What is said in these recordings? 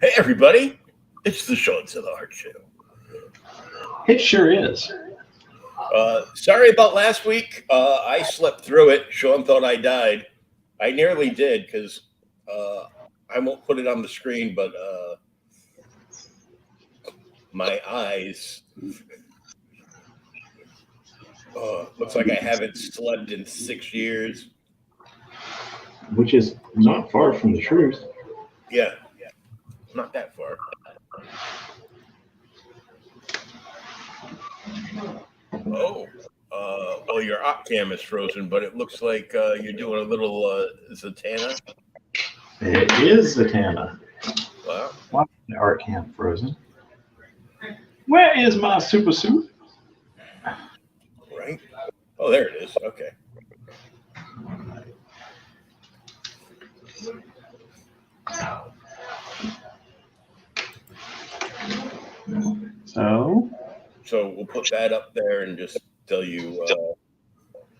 Hey, everybody. It's the Shawnzilla Art Show. It sure is. Sorry about last week. I slept through it. Sean thought I died. I nearly did because I won't put it on the screen, but my eyes looks like I haven't slept in 6 years. Which is not far from the truth. Yeah, not that far. Oh, well, your op cam is frozen, but it looks like you're doing a little Zatanna. It is Zatanna. Wow, Why is the art camp frozen? Where is my super suit? right? Oh, there it is. Okay. So, So we'll put that up there and just tell you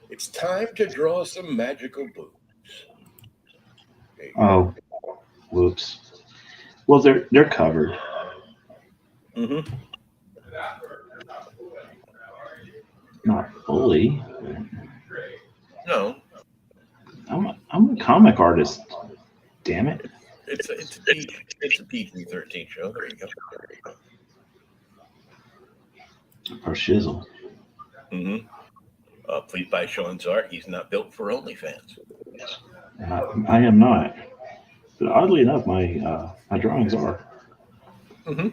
it's time to draw some magical blues. There you oh, whoops. Well, they're covered. go. Not fully. No, I'm a comic artist. Damn it. it's a PG-13 show. There you go. Or shizzle. hmm Please buy Sean's art. He's not built for OnlyFans. I am not. But oddly enough, my drawings are. hmm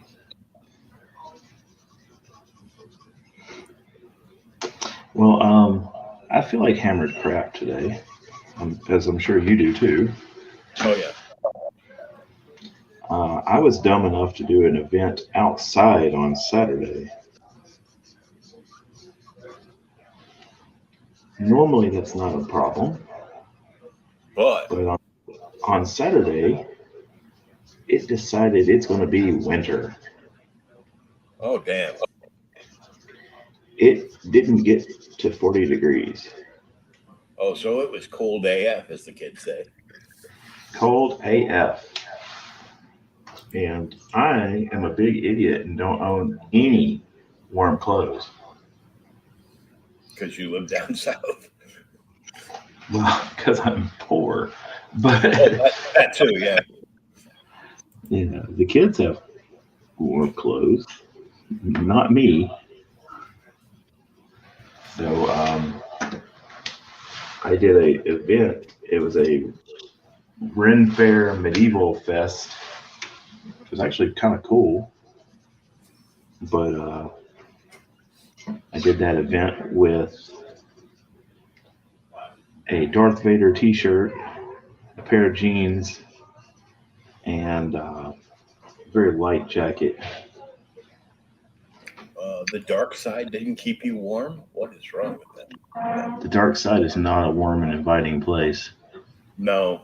Well, I feel like hammered crap today, as I'm sure you do too. Oh yeah. I was dumb enough to do an event outside on Saturday. Normally, that's not a problem, But but on Saturday, it decided it's going to be winter. oh damn. It didn't get to 40 degrees. Oh, so it was cold AF, as the kids say, Cold AF. And I am a big idiot and don't own any warm clothes. because you live down south. Well, because I'm poor. Oh, But that too. Yeah. the kids have warm clothes, not me. So I did a event. It was a Ren Fair Medieval Fest. It was actually kind of cool. But I did that event with a Darth Vader T-shirt, a pair of jeans, and a very light jacket. The dark side didn't keep you warm. What is wrong with that? The dark side is not a warm and inviting place. No.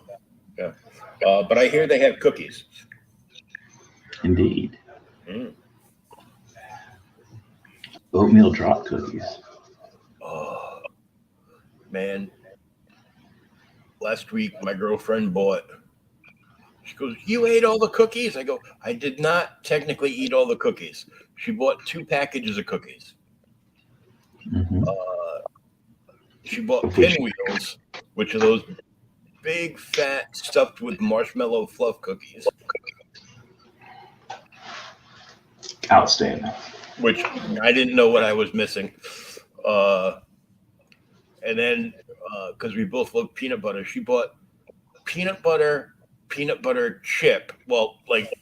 Yeah. But I hear they have cookies. Indeed. Mm. Oatmeal drop cookies. Oh man, last week my girlfriend bought. She goes, "You ate all the cookies?" I go, "I did not technically eat all the cookies." She bought 2 packages of cookies. Hmm. Uh, she bought Of which pinwheels, which are those big, fat, stuffed with marshmallow fluff cookies, outstanding. which I didn't know what I was missing. Uh, and then, because we both love peanut butter, she bought peanut butter, peanut butter chip. Well, like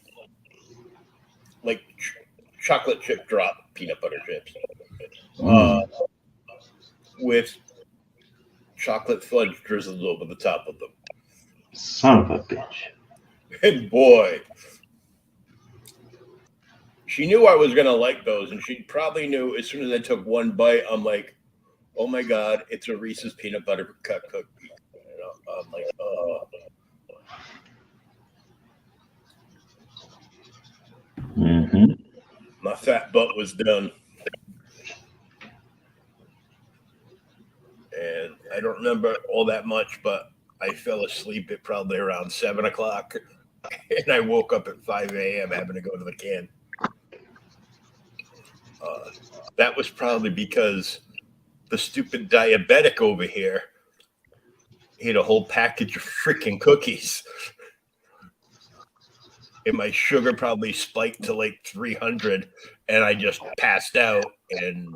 chocolate chip drop peanut butter chips uh, Mm, with chocolate fudge drizzled over the top of them. son of a bitch. And boy, she knew I was gonna like those, and she probably knew as soon as I took one bite. I'm like, "Oh my god, it's a Reese's peanut butter cup cookie." You know, I'm like, Hmm. my fat butt was done, and I don't remember all that much, but I fell asleep at probably around 7 o'clock. and I woke up at 5 a.m. having to go to the can. That was probably because the stupid diabetic over here ate a whole package of freaking cookies. And my sugar probably spiked to like 300, and I just passed out, and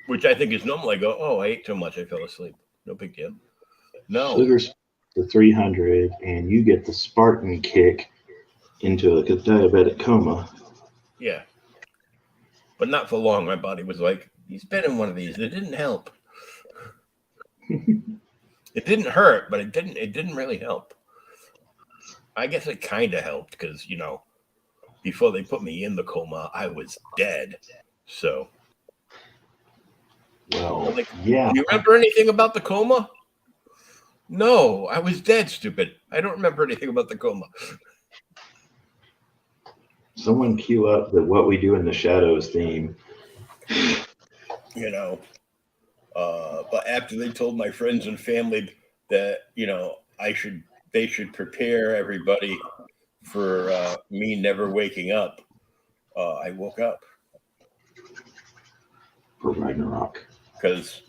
which I think is normal. I go, oh, I ate too much. I fell asleep. No big deal. No. Sugar's the 300, and you get the Spartan kick into a diabetic coma. Yeah. But not for long. My body was like, he's been in one of these. It didn't help. It didn't hurt, but it didn't really help. I guess it kind of helped because, before they put me in the coma, I was dead. So. Well, yeah. Do you remember anything about the coma? No, I was dead, stupid. I don't remember anything about the coma. Someone cue up the What We Do in the Shadows theme. But after they told my friends and family that, they should prepare everybody for me never waking up, I woke up. For Ragnarok. Because,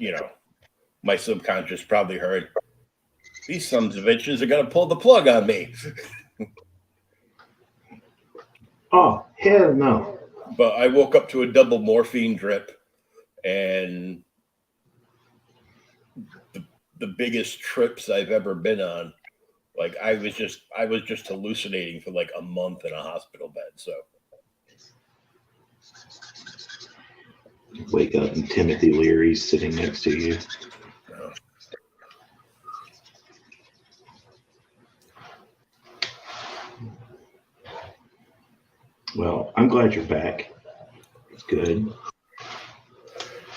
my subconscious probably heard, these sons of bitches are going to pull the plug on me. Oh, hell no. But I woke up to a double morphine drip, and the biggest trips I've ever been on. Like I was just hallucinating for like a month in a hospital bed. So wake up and Timothy Leary's sitting next to you. Well, I'm glad you're back. It's good.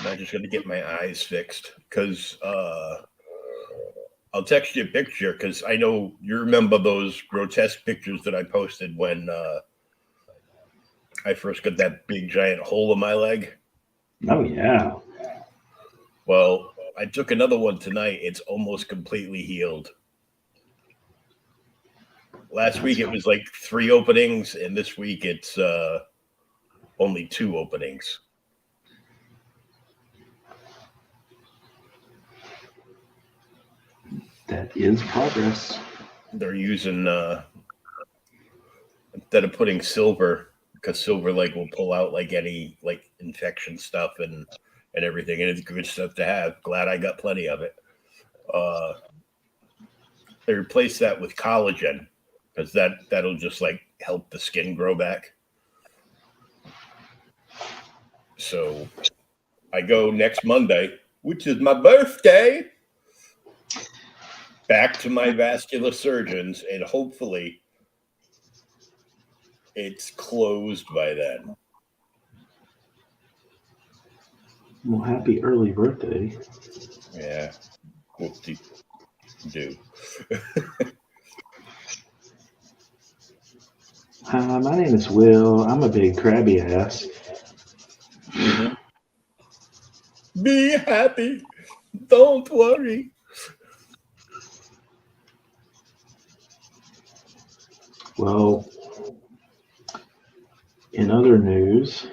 I just got to get my eyes fixed because I'll text you a picture because I know you remember those grotesque pictures that I posted when I first got that big giant hole in my leg. Oh, yeah. Well, I took another one tonight. It's almost completely healed. Last week it was like 3 openings, and this week it's only 2 openings. That is progress. They're using instead of putting silver, because silver will pull out any infection stuff and everything, and it's good stuff to have. Glad I got plenty of it. They replaced that with collagen because that'll just help the skin grow back. So I go next Monday, which is my birthday, back to my vascular surgeons, and hopefully it's closed by then. Well, happy early birthday. Yeah. Whoop-de-do. Hi, my name is Will. I'm a big crabby ass. Mm-hmm. Be happy. Don't worry. Well, in other news,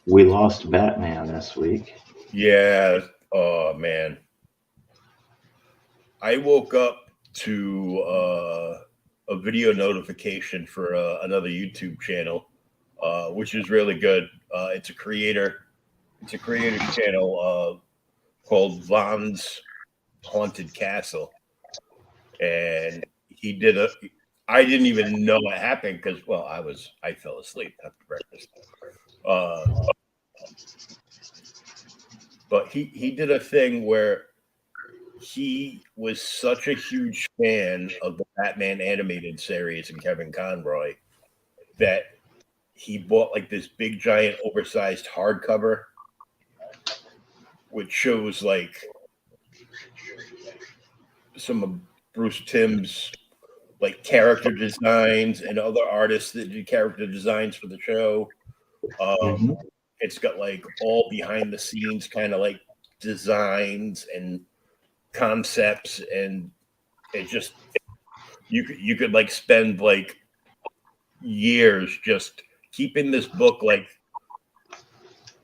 we lost Batman this week. Yeah. Oh, man. I woke up to a video notification for another YouTube channel, which is really good. It's a creator's channel called Von's Haunted Castle. And he did I didn't even know what happened because, well, I fell asleep after breakfast. But he did a thing where he was such a huge fan of the Batman animated series and Kevin Conroy that he bought this big giant oversized hardcover, which shows some of Bruce Timm's character designs and other artists that did character designs for the show. It's got all behind the scenes kind of designs and concepts, and it just you could like spend like years just keeping this book like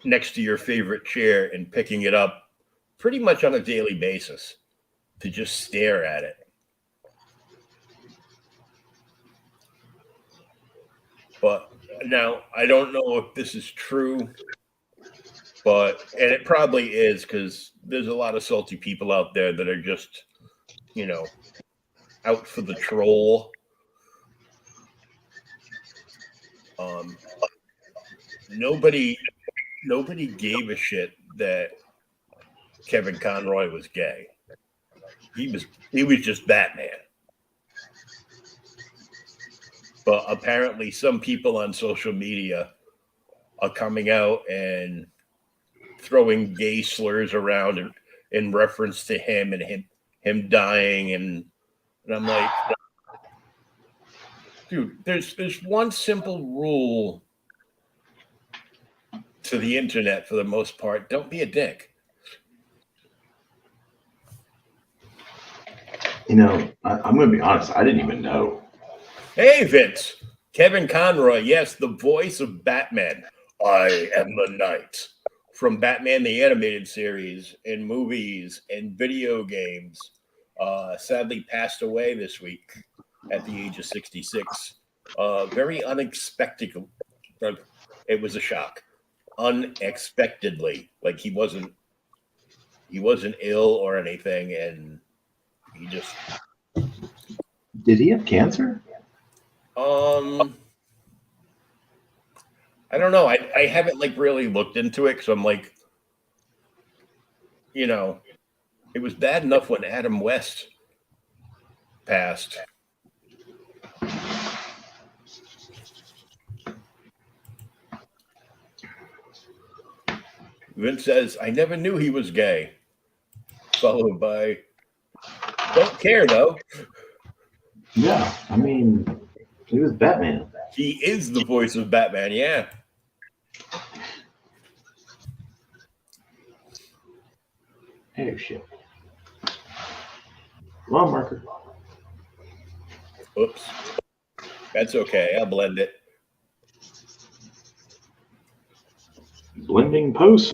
next to your favorite chair and picking it up pretty much on a daily basis to just stare at it. But now I don't know if this is true, and it probably is, because there's a lot of salty people out there that are just, out for the troll. Nobody gave a shit that Kevin Conroy was gay. He was just Batman. But apparently some people on social media are coming out and throwing gay slurs around in reference to him and him dying, and I'm like, dude, there's one simple rule to the internet for the most part. Don't be a dick. I'm going to be honest. I didn't even know. Hey, Vince. Kevin Conroy, yes, the voice of Batman. I am the Knight. From Batman the Animated Series and movies and video games. Sadly passed away this week at the age of 66. Very unexpected. It was a shock. Unexpectedly. Like he wasn't ill or anything, and he just... Did he have cancer? I don't know. I haven't like really looked into it, because I'm like, it was bad enough when Adam West passed. Vince says, I never knew he was gay. Followed by, don't care though. Yeah, I mean, he was Batman. He is the voice of Batman, yeah. Oh, shit. Well, marker. Oops. That's okay. I'll blend it. Blending post.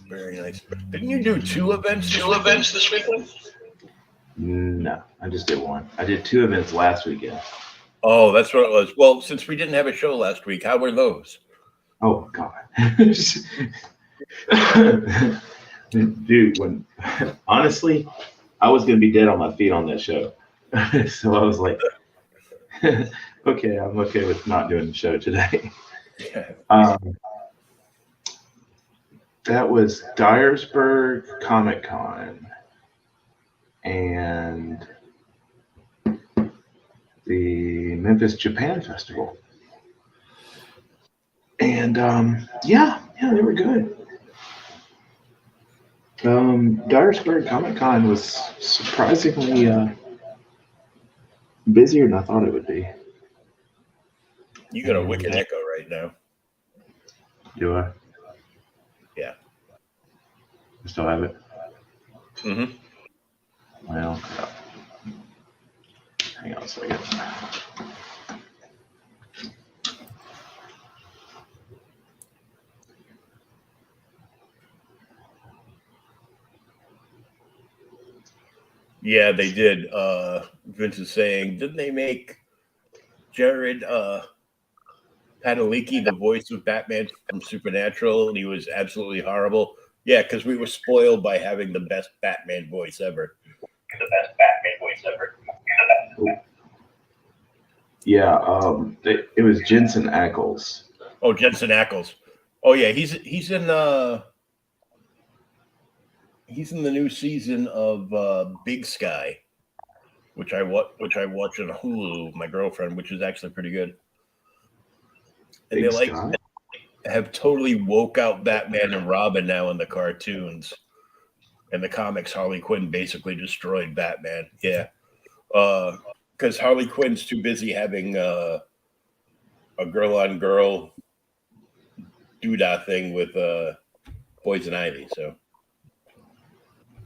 Very nice. Didn't you do two events this weekend? No, I just did one. I did 2 events last weekend. Oh, that's what it was. Well, since we didn't have a show last week, how were those? Oh, God. Dude, honestly, I was going to be dead on my feet on that show. So I was like, okay, I'm okay with not doing the show today. That was Dyersburg Comic Con and the Memphis Japan Festival. And yeah, they were good. Dyersburg Comic Con was surprisingly busier than I thought it would be. You got a wicked echo right now. Do I? Yeah. I still have it? Mm-hmm. Well, hang on a second. Yeah, they did. Vince is saying, didn't they make Jared Padalecki the voice of Batman from Supernatural, and he was absolutely horrible? Yeah, because we were spoiled by having the best Batman voice ever. Yeah, it was Jensen Ackles. Oh, Jensen Ackles. Oh yeah, he's in the new season of Big Sky, which I watch on Hulu with my girlfriend, which is actually pretty good. And Big they Sky? have totally woke out Batman and Robin now in the cartoons. In the comics, Harley Quinn basically destroyed Batman. Yeah. Because Harley Quinn's too busy having a girl-on-girl doodah thing with Poison Ivy. So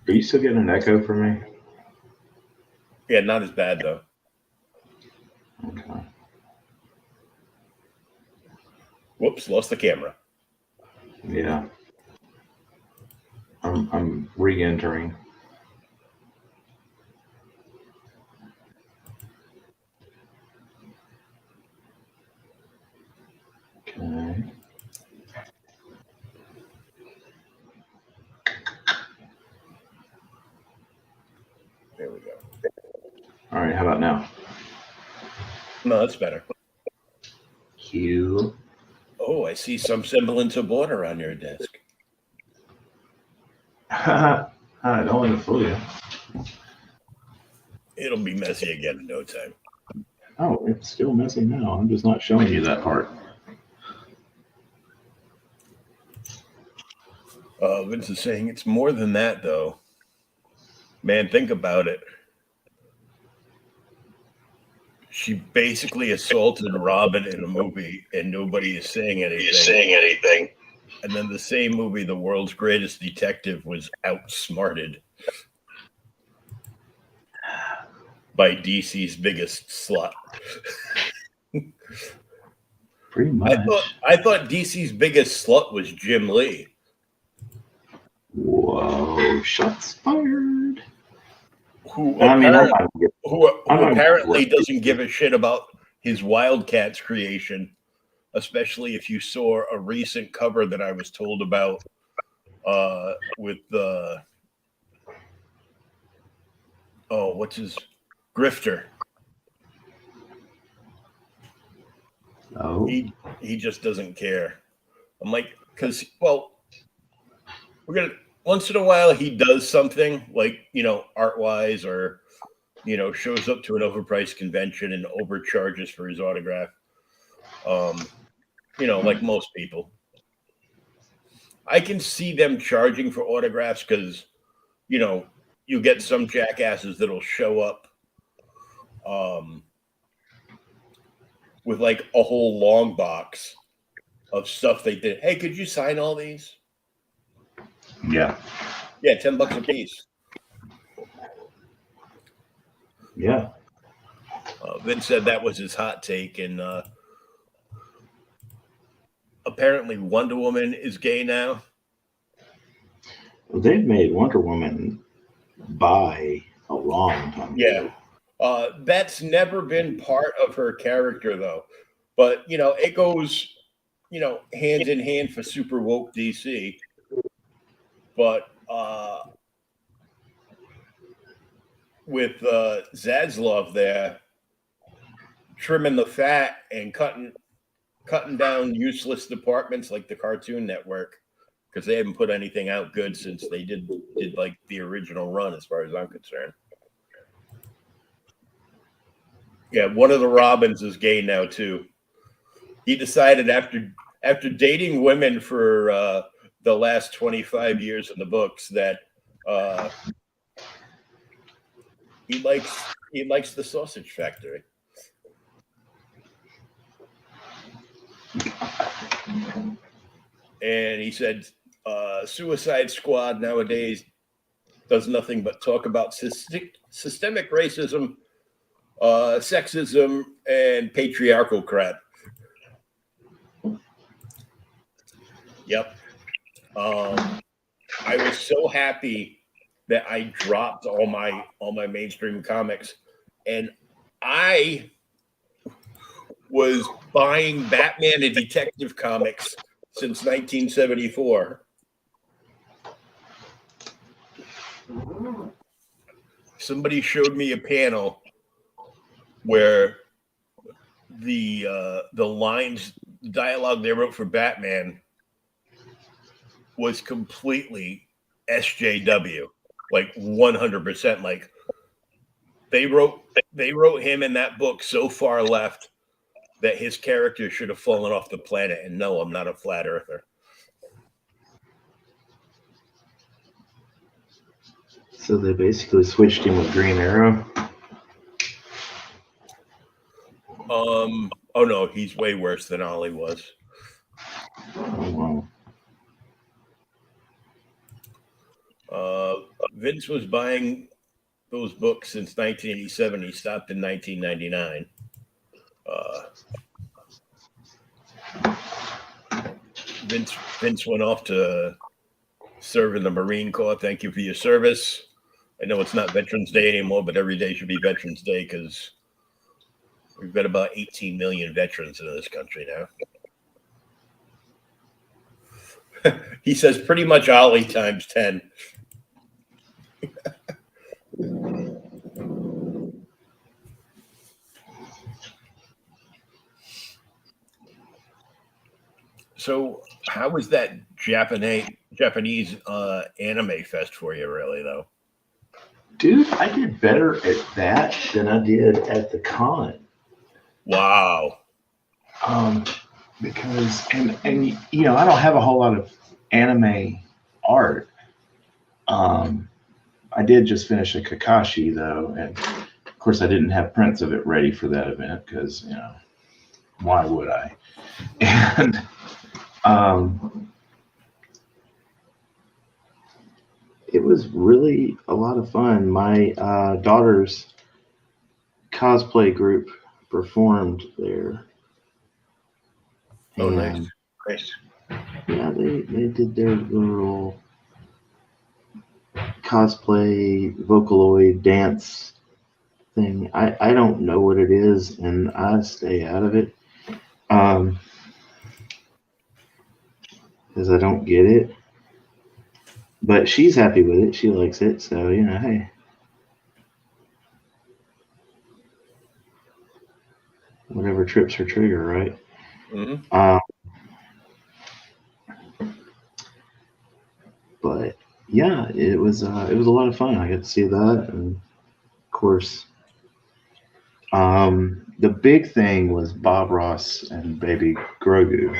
Are you still getting an echo from me? yeah, not as bad though. Okay. Whoops, lost the camera. Yeah. I'm re-entering. Okay. There we go. All right, how about now? No, that's better. Q. Oh, I see some semblance of water on your desk. I don't want to fool you. It'll be messy again in no time. Oh, it's still messy now. I'm just not showing you that part. Vince is saying it's more than that, though. Man, think about it. She basically assaulted Robin in a movie, and nobody is saying anything. And then the same movie, The World's Greatest Detective, was outsmarted by DC's biggest slut. Pretty much. I thought DC's biggest slut was Jim Lee. Whoa, shots fired. Who I mean, apparently doesn't give a shit about his Wildcats creation, especially if you saw a recent cover that I was told about with what's his Grifter. Oh. He just doesn't care. I'm like, because we're gonna once in a while he does something like, art wise, or shows up to an overpriced convention and overcharges for his autograph. Like most people. I can see them charging for autographs because, you get some jackasses that'll show up with like a whole long box of stuff they did. Hey, could you sign all these? Yeah. Yeah, $10 a piece. Yeah. Vince said that was his hot take, and apparently Wonder Woman is gay now. Well, they've made Wonder Woman bi a long time ago. Yeah. That's never been part of her character, though. But, it goes, hand in hand for super woke DC. But with Zaslav there, trimming the fat and cutting down useless departments like the Cartoon Network, because they haven't put anything out good since they did like the original run, as far as I'm concerned. Yeah, one of the Robins is gay now too. He decided after dating women for the last 25 years in the books that he likes the Sausage Factory. And he said Suicide Squad nowadays does nothing but talk about systemic racism, sexism, and patriarchal crap. Yep. I was so happy that I dropped all my mainstream comics, and I was buying Batman and Detective comics since 1974. Somebody showed me a panel where the lines, dialogue they wrote for Batman was completely SJW, like 100%. Like they wrote him in that book so far left that his character should have fallen off the planet. And no, I'm not a flat earther. So they basically switched him with Green Arrow. Oh no, he's way worse than Ollie was. Oh, wow. Vince was buying those books since 1987. He stopped in 1999. Vince went off to serve in the Marine Corps. Thank you for your service. I know it's not Veterans Day anymore, but every day should be Veterans Day because we've got about 18 million veterans in this country now. He says pretty much Ollie times 10. So how was that Japanese anime fest for you, really, though? Dude, I did better at that than I did at the con. Wow. Because and you know, I don't have a whole lot of anime art. I did just finish a Kakashi though, and of course I didn't have prints of it ready for that event because, you know, why would I? And it was really a lot of fun. My daughter's cosplay group performed there. Oh, nice. Yeah, they did their little cosplay Vocaloid dance thing. I don't know what it is, and I stay out of it because I don't get it. But she's happy with it. She likes it. So, you know, hey. Whatever trips her trigger, right? Mm-hmm. But yeah, it was a lot of fun. I got to see that, and of course, the big thing was Bob Ross and Baby Grogu.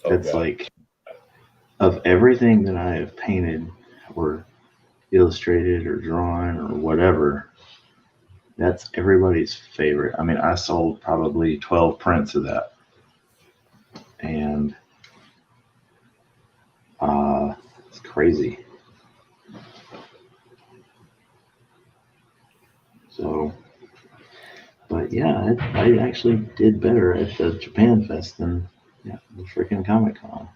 That's like, of everything that I have painted or illustrated or drawn or whatever, that's everybody's favorite. I mean, I sold probably 12 prints of that, and it's crazy. So, but yeah, I actually did better at the Japan Fest than the freaking Comic Con.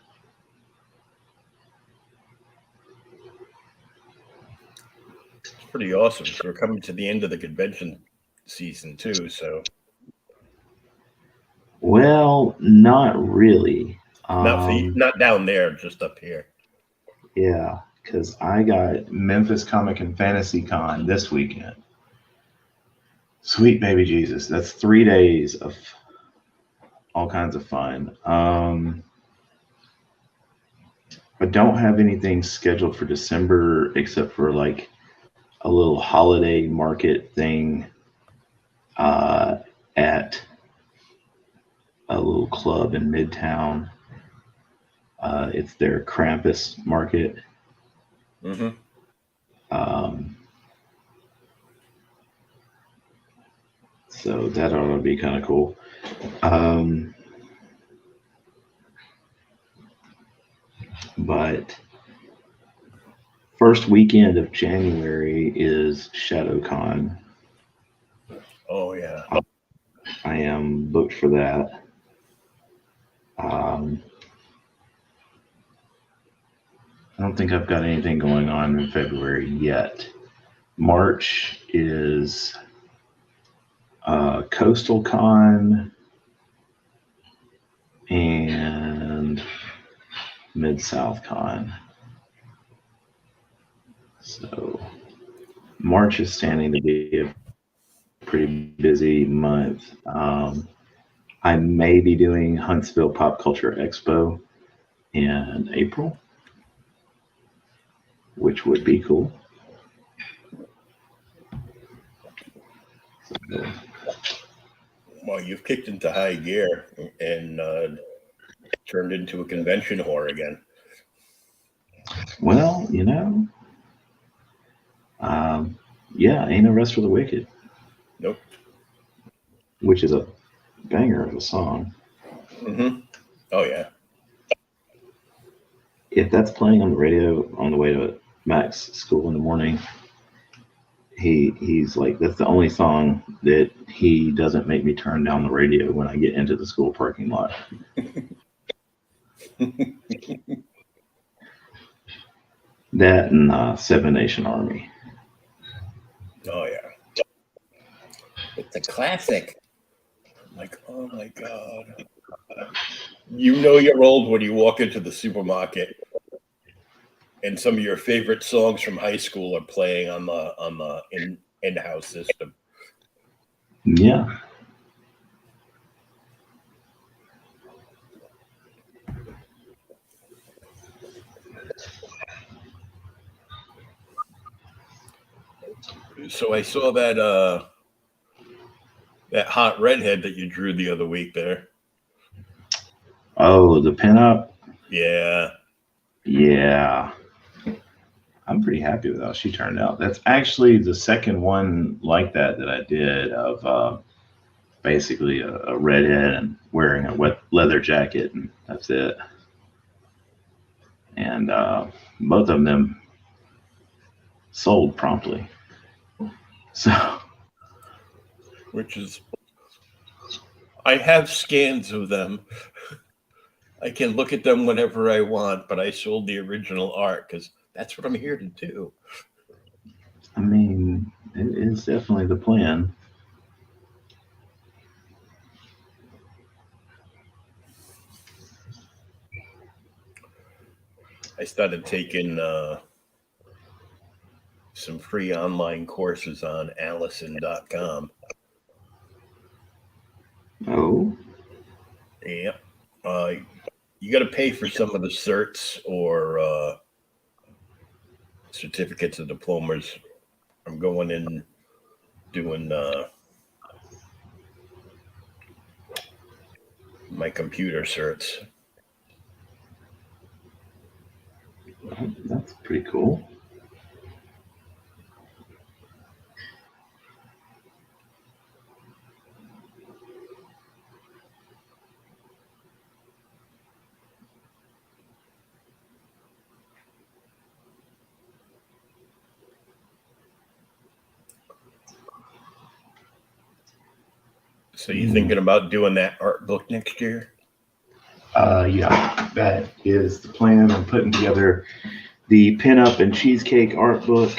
It's pretty awesome. So we're coming to the end of the convention season too. So, well, not really. not down there, just up here. Yeah, because I got Memphis Comic and Fantasy Con this weekend. Sweet baby Jesus, that's 3 days of all kinds of fun. I don't have anything scheduled for December except for like a little holiday market thing at a little club in Midtown. It's their Krampus market. Mm-hmm. So that ought to be kind of cool. But first weekend of January is ShadowCon. Oh yeah. I am booked for that. I don't think I've got anything going on in February yet. March is Coastal Con and Mid-South Con. So March is standing to be a pretty busy month. I may be doing Huntsville Pop Culture Expo in April, which would be cool. So, well, you've kicked into high gear and turned into a convention whore again. Well, you know, yeah, ain't no rest for the wicked. Nope. Which is a banger of a song. Mm-hmm. Oh yeah. If that's playing on the radio on the way to Max school in the morning, he's like, that's the only song that he doesn't make me turn down the radio when I get into the school parking lot. That and Seven Nation Army. Oh yeah, it's a classic. I'm like, oh my god. You know you're old when you walk into the supermarket and some of your favorite songs from high school are playing on the in-house system. Yeah. So I saw that hot redhead that you drew the other week there. Oh, the pinup? Yeah. Yeah. I'm pretty happy with how she turned out. That's actually the second one like that I did of basically a redhead and wearing a wet leather jacket, and that's it. And both of them sold promptly. So, Which is, I have scans of them. I can look at them whenever I want, but I sold the original art because that's what I'm here to do. I mean, it is definitely the plan. I started taking some free online courses on Allison.com. Oh, Yeah. You got to pay for some of the certs or certificates and diplomas. I'm going in doing my computer certs. that's pretty cool. So you thinking about doing that art book next year? Yeah, that is the plan. I'm putting together the pinup and cheesecake art book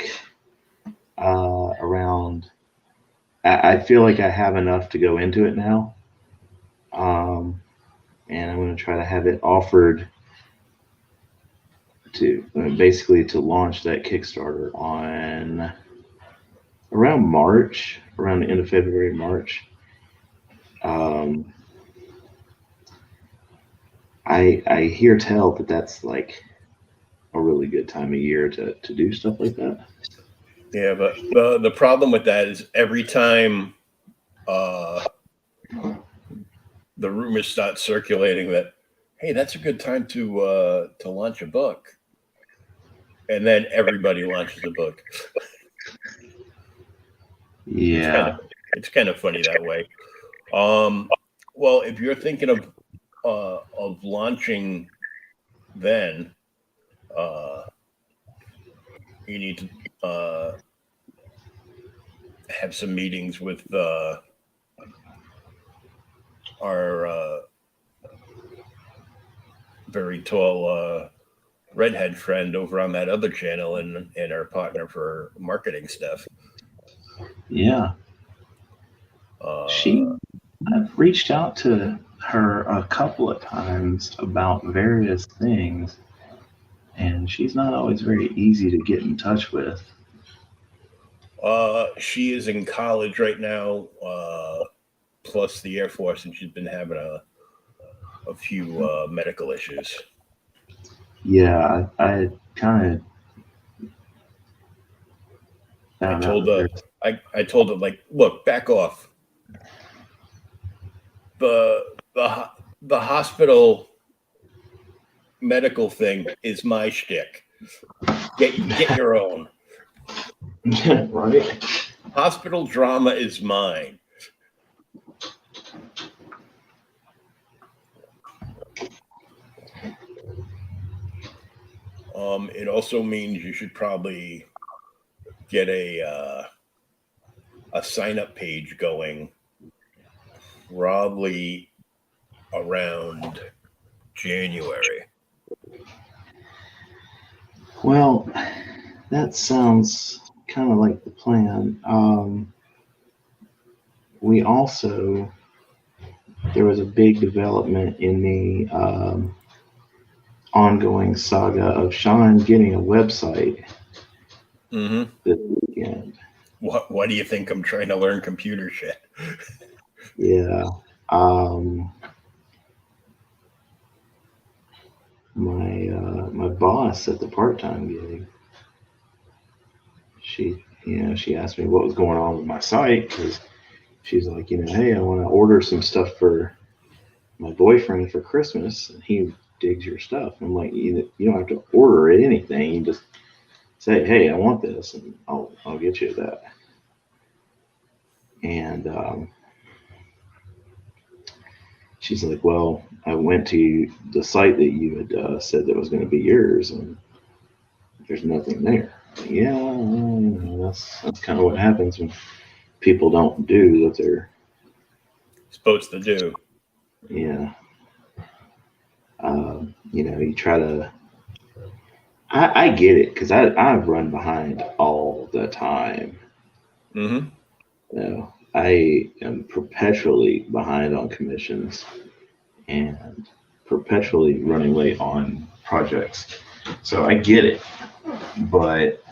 around. I feel like I have enough to go into it now. And I'm going to try to have it offered to basically to launch that Kickstarter on around March, around the end of February, March. I hear tell that that's like a really good time of year to do stuff like that. Yeah, but the problem with that is every time the rumors start circulating that, hey, that's a good time to launch a book, and then everybody launches a book. Yeah. It's kind of funny that way. Well, if you're thinking of launching, then you need to have some meetings with our very tall redhead friend over on that other channel and our partner for marketing stuff. Yeah. Uh, I've reached out to her a couple of times about various things, and she's not always very easy to get in touch with. she is in college right now, plus the Air Force, and she's been having a few medical issues. Yeah, I kind of I found out told that her, there's. I told her, like, look, back off. The the hospital medical thing is my shtick. Get your own. Right? Hospital drama is mine. It also means you should probably get a sign up page going probably around January. Well, that sounds kind of like the plan. We also, there was a big development in the ongoing saga of Sean getting a website Mm-hmm. this weekend. What do you think? I'm trying to learn computer shit. Yeah. My boss at the part-time gig, she asked me what was going on with my site because she's like, hey, I want to order some stuff for my boyfriend for Christmas, and he digs your stuff. I'm like, you don't have to order anything. You just say, hey, I want this, and I'll get you that. And she's like, well, I went to the site that you had said that was going to be yours, and there's nothing there. Yeah, that's kind of what happens when people don't do what they're supposed to do. Yeah. You try to. I get it because I've run behind all the time. Mm-hmm. I am perpetually behind on commissions and perpetually running late on projects. So I get it. But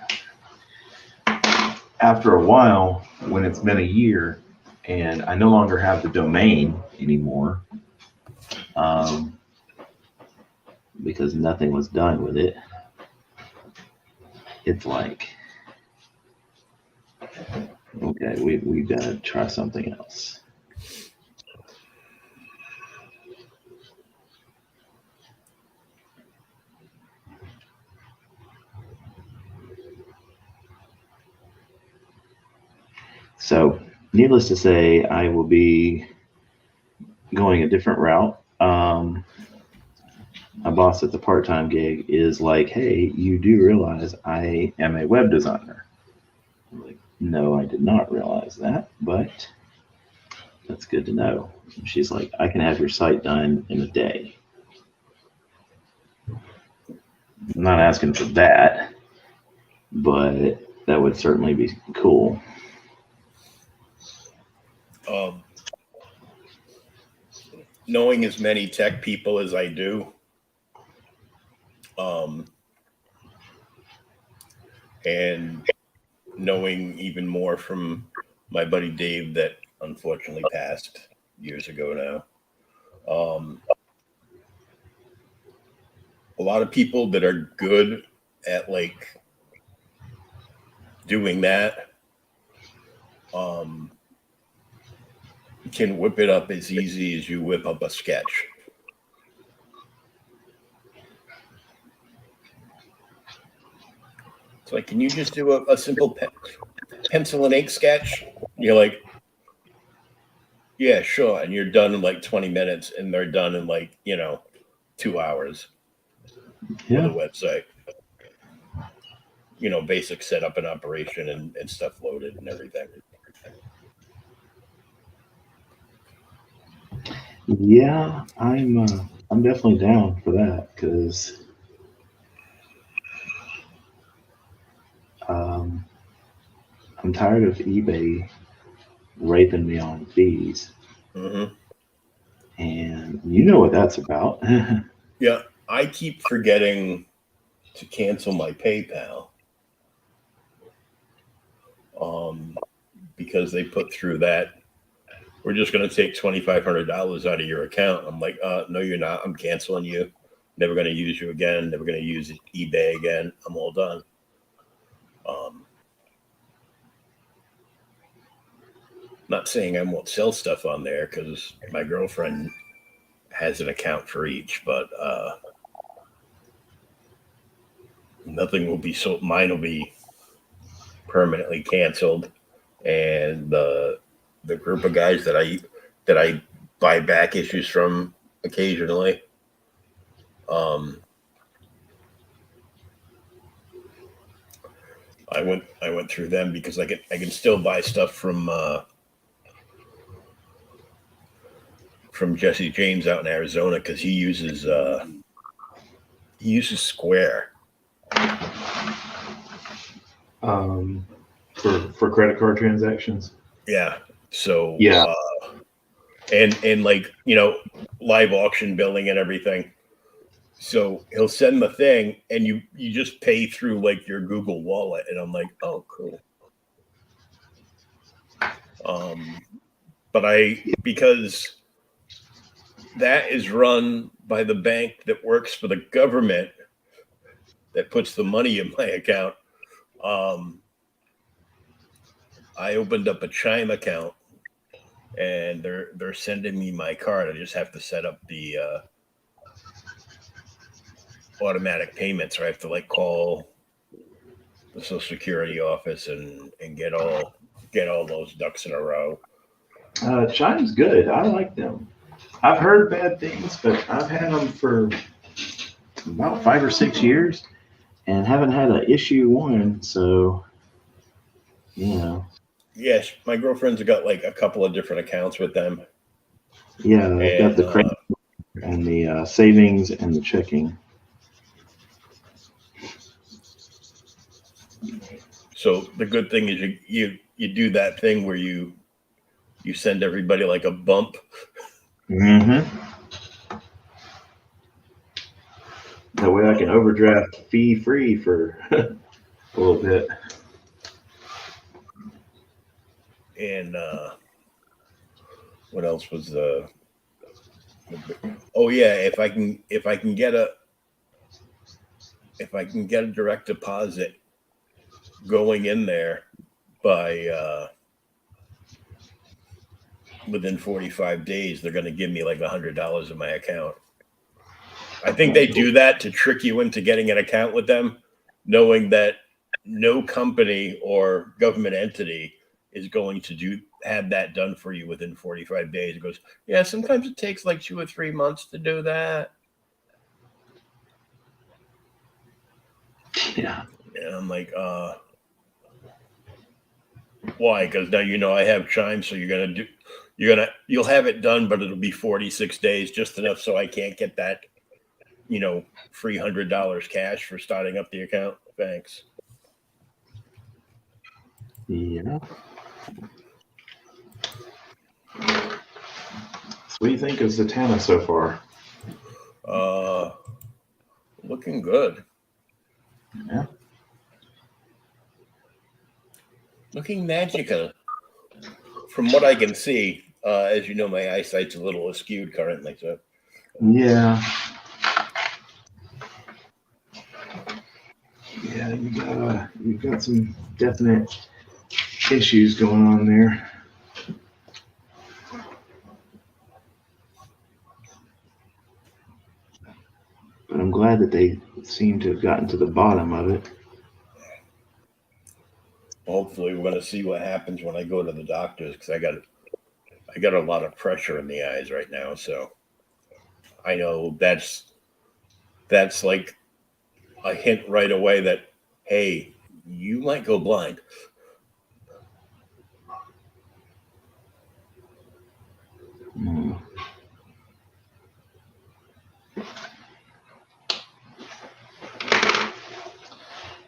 after a while, when it's been a year and I no longer have the domain anymore, because nothing was done with it, it's like, okay, we got to try something else. So, needless to say, I will be going a different route. My boss at the part-time gig is like, hey, you do realize I am a web designer. I'm like, no, I did not realize that, but that's good to know. She's like, I can have your site done in a day. I'm not asking for that, but that would certainly be cool. Knowing as many tech people as I do, and knowing even more from my buddy Dave that unfortunately passed years ago now. A lot of people that are good at like doing that can whip it up as easy as you whip up a sketch. It's like, can you just do a simple pencil and ink sketch? You're like, yeah, sure. And you're done in like 20 minutes and they're done in like, 2 hours with a website. Basic setup and operation and stuff loaded and everything. Yeah, I'm definitely down for that because I'm tired of eBay raping me on fees. Mm-hmm. And you know what that's about. Yeah, I keep forgetting to cancel my PayPal because they put through that. We're just going to take $2,500 out of your account. I'm like, no, you're not. I'm canceling you. Never going to use you again. Never going to use eBay again. I'm all done. Not saying I won't sell stuff on there because my girlfriend has an account for each, but nothing will be sold. Mine will be permanently canceled, and the group of guys that I buy back issues from occasionally, I went through them because I can still buy stuff from Jesse James out in Arizona because he uses Square. For credit card transactions. Yeah. So Yeah. and like live auction billing and everything. So he'll send the thing and you just pay through like your Google Wallet, and I'm like, oh, cool. But because that is run by the bank that works for the government that puts the money in my account. I opened up a Chime account, and they're sending me my card. I just have to set up the automatic payments, or I have to like call the Social Security office and get all those ducks in a row. Chime's good. I like them. I've heard bad things, but I've had them for about 5 or 6 years and haven't had an issue one. So, Yes, my girlfriend's got like a couple of different accounts with them, yeah, I've got and the credit and the savings and the checking. so the good thing is you do that thing where you send everybody like a bump. Mm-hmm. That way I can overdraft fee free for a little bit. And what else was oh yeah, if I can get a direct deposit going in there by within 45 days, they're going to give me like $100 in my account. I think they do that to trick you into getting an account with them, knowing that no company or government entity is going to have that done for you within 45 days. It goes, yeah, sometimes it takes like 2 or 3 months to do that. Yeah. And I'm like, why? Because now I have Chime, so you'll have it done, but it'll be 46 days, just enough so I can't get that, free $100 cash for starting up the account. Thanks. Yeah. So what do you think of Zatanna so far? Looking good. Yeah. Looking magical. From what I can see, as you know, my eyesight's a little askewed currently. So yeah, you've got some definite issues going on there. But I'm glad that they seem to have gotten to the bottom of it. hopefully, we're going to see what happens when I go to the doctors, because I got a lot of pressure in the eyes right now. So I know that's like a hint right away that, hey, you might go blind.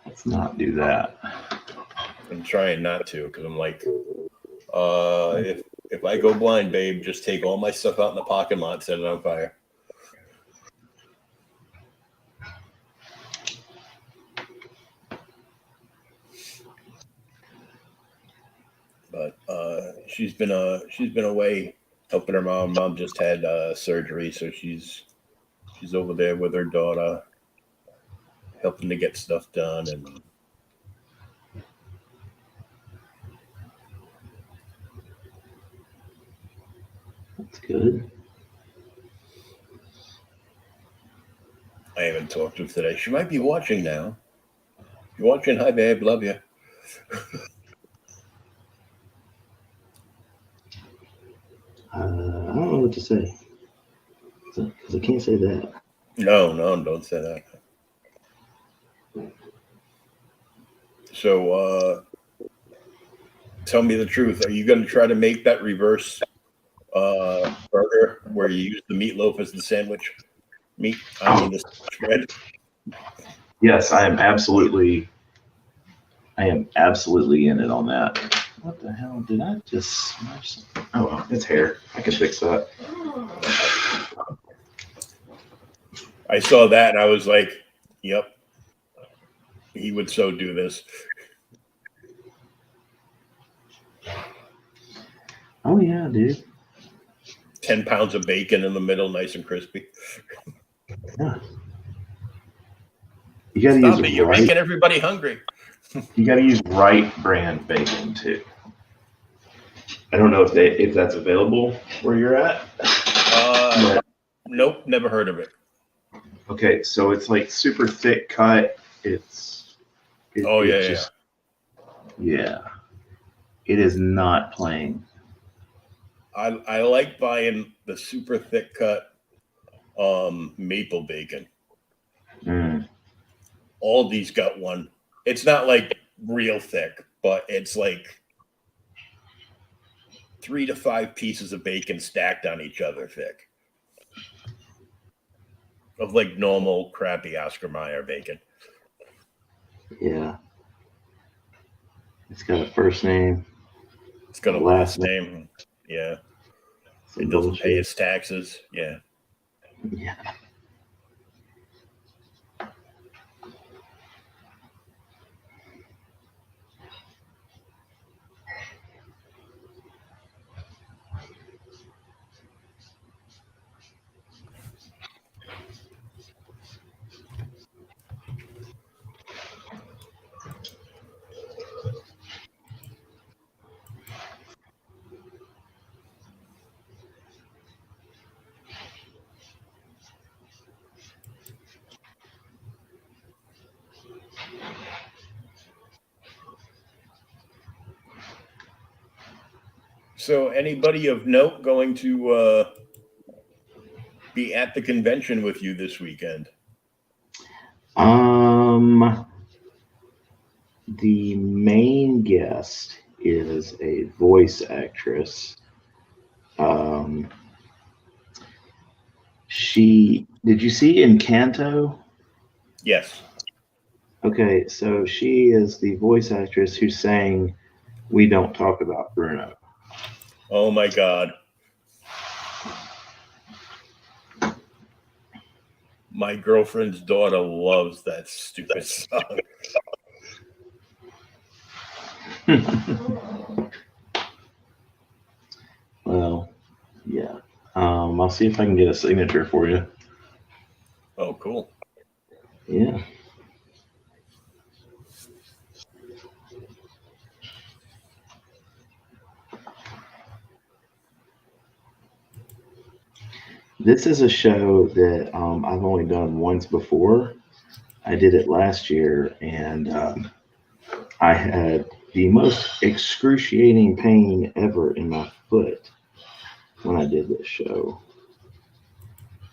Let's not do that. I'm trying not to, because I'm like, if I go blind, babe, just take all my stuff out in the parking lot, set it on fire. But she's been away helping her mom. Mom just had surgery, so she's over there with her daughter, helping to get stuff done. And That's good. I haven't talked to her today. She might be watching now. If you're watching, hi, babe, love you. I don't know what to say, because I can't say that. No, don't say that. So tell me the truth. Are you going to try to make that reverse burger where you use the meatloaf as the sandwich meat? I mean, the sandwich bread. Yes, I am absolutely in it on that. What the hell did I just smash? Oh well, it's hair. I can fix that. I saw that and I was like, yep, he would so do this. Oh yeah, dude. 10 pounds of bacon in the middle, nice and crispy. Yeah. You got to Stop use it. You're right. making everybody hungry. You got to use right brand bacon too. I don't know if that's available where you're at. Nope, never heard of it. Okay, so it's like super thick cut. It is not plain. I like buying the super thick cut maple bacon. Aldi's got one. It's not like real thick, but it's like 3 to 5 pieces of bacon stacked on each other thick. Of like normal crappy Oscar Mayer bacon. Yeah. It's got a first name. It's got a last name. Yeah. It doesn't pay its taxes. Yeah. Yeah. So, anybody of note going to be at the convention with you this weekend? The main guest is a voice actress. Did you see Encanto? Yes. Okay, so she is the voice actress who sang "We Don't Talk About Bruno." Oh my God. My girlfriend's daughter loves that stupid song. Well, yeah. I'll see if I can get a signature for you. Oh, cool. Yeah. This is a show that I've only done once before. I did it last year, and I had the most excruciating pain ever in my foot when I did this show.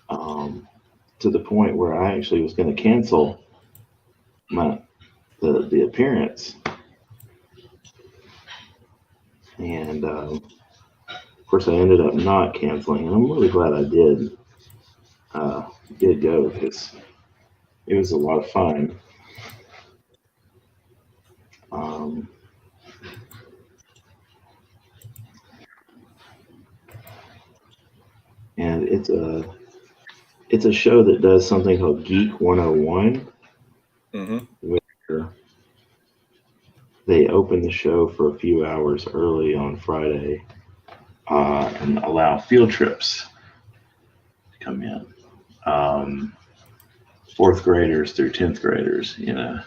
To the point where I actually was going to cancel the appearance, and of course I ended up not canceling, and I'm really glad I did go because it was a lot of fun. And it's a show that does something called Geek 101, where they open the show for a few hours early on Friday and allow field trips to come in. 4th graders through 10th graders, you know.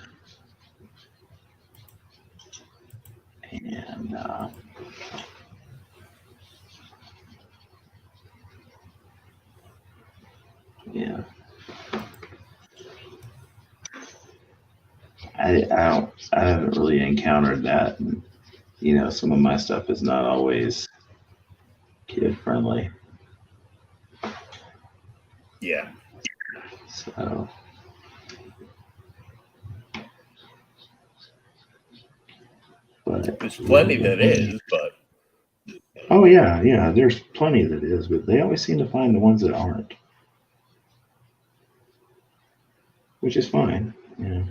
And yeah. I haven't really encountered that. And, you know, some of my stuff is not always kid friendly. Yeah. So But there's plenty that is, but oh yeah, there's plenty that is, but they always seem to find the ones that aren't, which is fine. Yeah.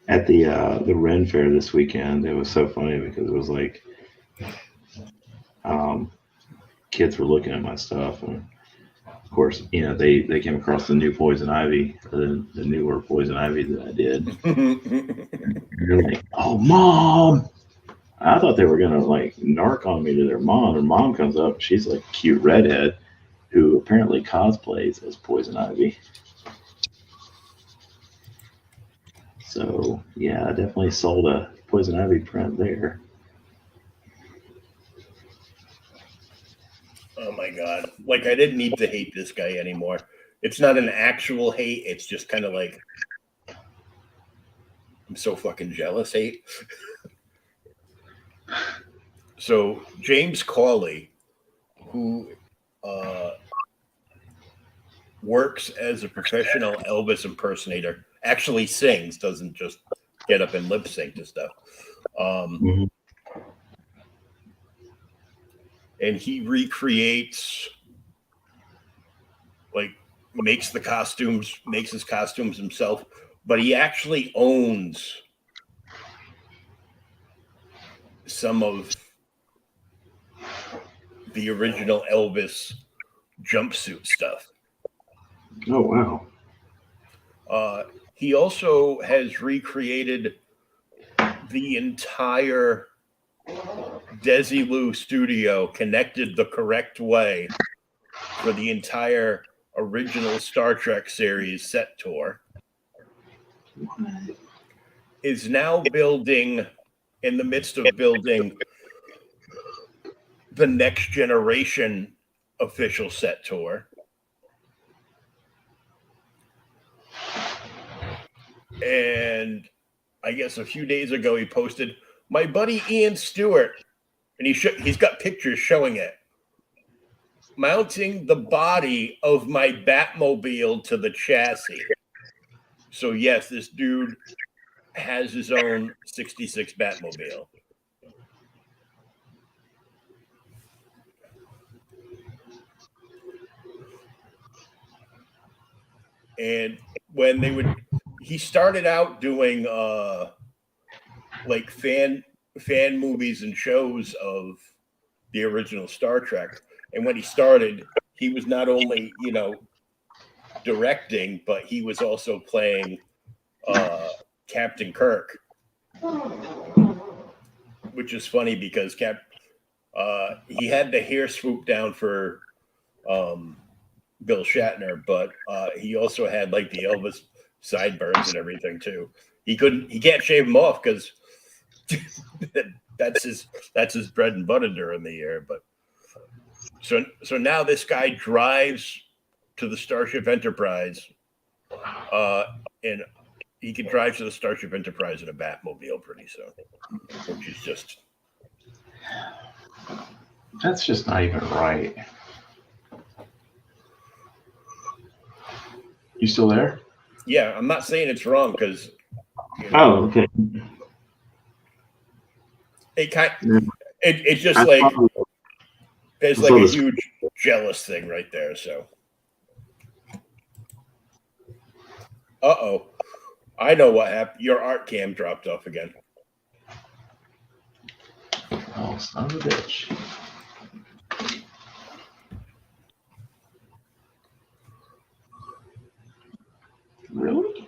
At the Ren Fair this weekend, it was so funny because it was like um, kids were looking at my stuff, and of course, they came across the new poison ivy, the newer poison ivy that I did. And they're like, "Oh, mom!" I thought they were gonna like narc on me to their mom. Their mom comes up, she's like a cute redhead who apparently cosplays as poison ivy. So yeah, I definitely sold a poison ivy print there. oh my god, like I didn't need to hate this guy anymore. It's not an actual hate. It's just kind of like I'm so fucking jealous hate. So James Cawley, who uh, works as a professional Elvis impersonator, actually sings, doesn't just get up and lip sync to stuff. Um, Mm-hmm. and he recreates, like, makes his costumes himself, but he actually owns some of the original Elvis jumpsuit stuff. Oh wow! He also has recreated the entire Desilu studio, connected the correct way for the entire original Star Trek series set tour. What? Is now building, in the midst of building, the next generation official set tour. And I guess a few days ago he posted, my buddy Ian Stewart, and he's got pictures showing it, mounting the body of my Batmobile to the chassis. So yes, this dude has his own 66 Batmobile. And when he started out doing like fan movies and shows of the original Star Trek. And when he started, he was not only, directing, but he was also playing Captain Kirk, which is funny because he had the hair swoop down for Bill Shatner, but he also had like the Elvis sideburns and everything too. He can't shave them off because that's his bread and butter during the year. But so now this guy drives to the Starship Enterprise, and he can drive to the Starship Enterprise in a Batmobile pretty soon, which is just That's just not even right. You still there? yeah. I'm not saying it's wrong because Oh, okay. it's just I like saw, there's I like saw a this. huge jealous thing right there. So, I know what happened. Your art cam dropped off again. Oh, son of a bitch! Really?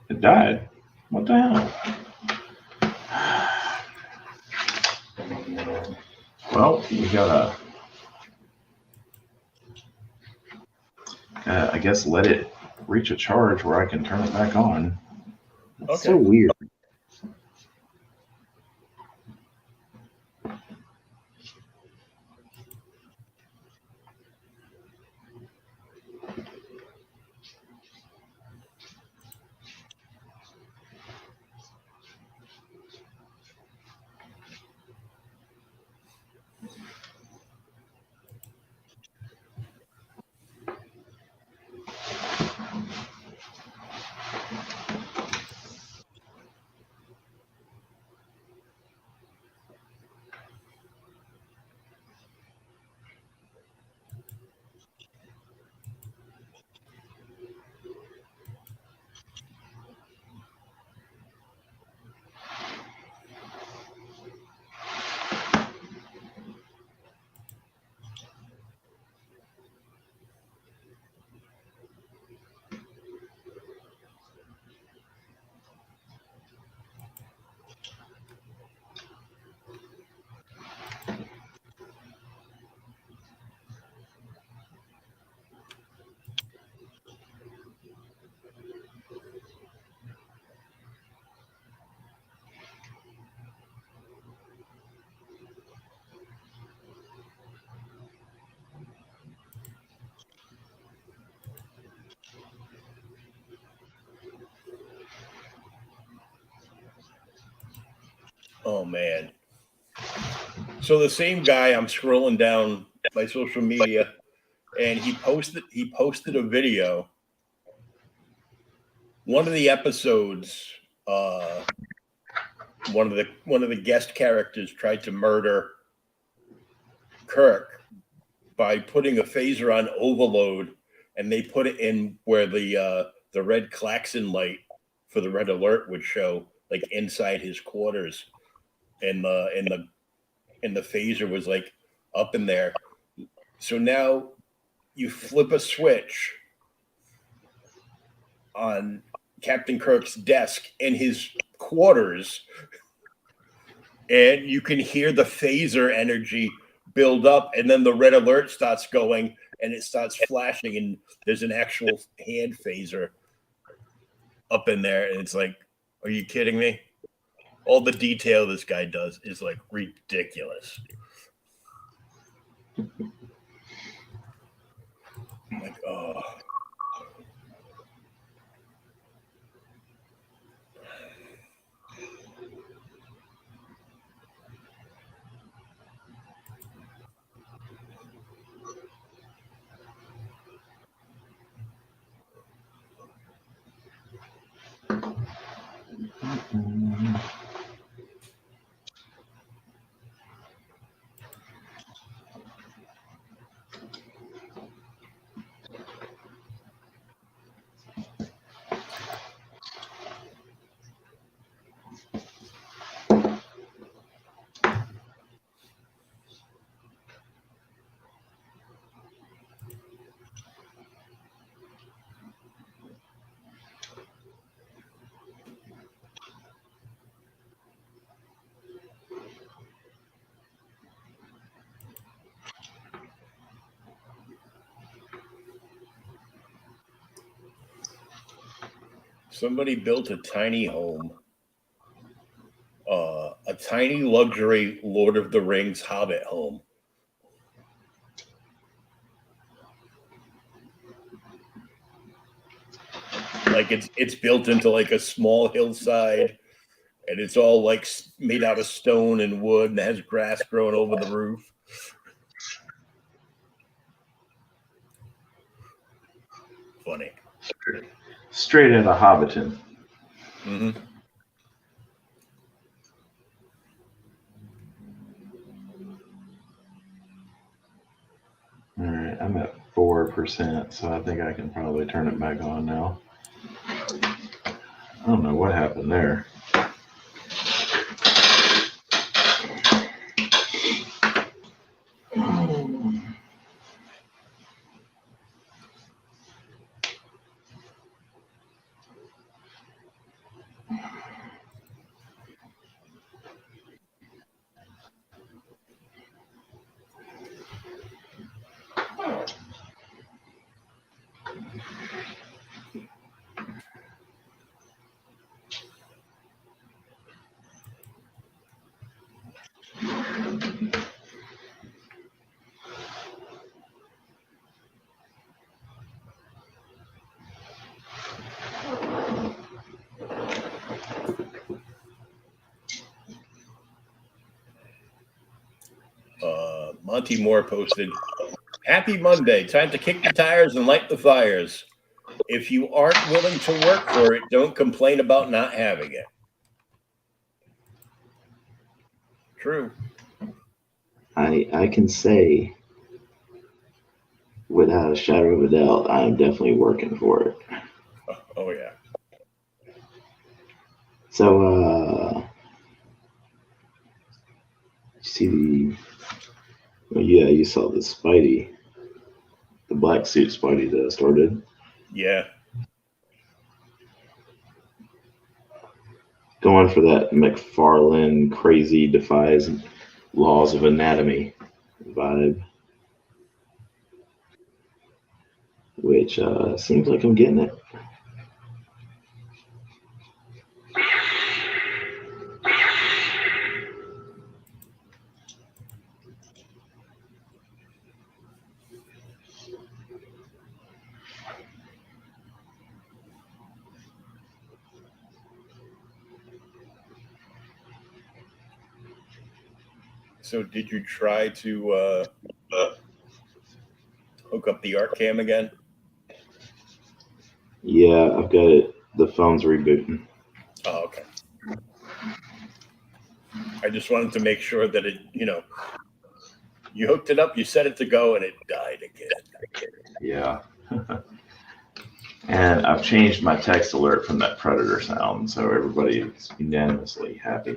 It died. What the hell? Well, we gotta, I guess, let it reach a charge where I can turn it back on. That's so Okay. weird. Oh man. So the same guy, I'm scrolling down my social media, and he posted a video. One of the episodes, one of the guest characters tried to murder Kirk by putting a phaser on overload, and they put it in where the red klaxon light for the red alert would show, like inside his quarters, and the phaser was like up in there. So now you flip a switch on Captain Kirk's desk in his quarters, and you can hear the phaser energy build up, and then the red alert starts going, and it starts flashing, and there's an actual hand phaser up in there, and it's like, are you kidding me? All the detail this guy does is like ridiculous. Like, oh. Somebody built a tiny home, a tiny luxury Lord of the Rings Hobbit home. Like it's built into like a small hillside, and it's all like made out of stone and wood, and it has grass growing over the roof. Funny. Straight out of Hobbiton. Mm-hmm. All right, I'm at 4%, so I think I can probably turn it back on now. I don't know what happened there. Monty Moore posted, "Happy Monday. Time to kick the tires and light the fires. If you aren't willing to work for it, don't complain about not having it." True. I can say without a shadow of a doubt, I am definitely working for it. Oh yeah. So, you see well, yeah, you saw the Spidey, the black suit Spidey that I started. Yeah. Going for that McFarlane crazy defies laws of anatomy vibe, which seems like I'm getting it. So did you try to hook up the art cam again? Yeah, I've got it. The phone's rebooting. Oh, okay. I just wanted to make sure that it, you hooked it up, you set it to go, and it died again. Yeah. And I've changed my text alert from that predator sound, so everybody is unanimously happy.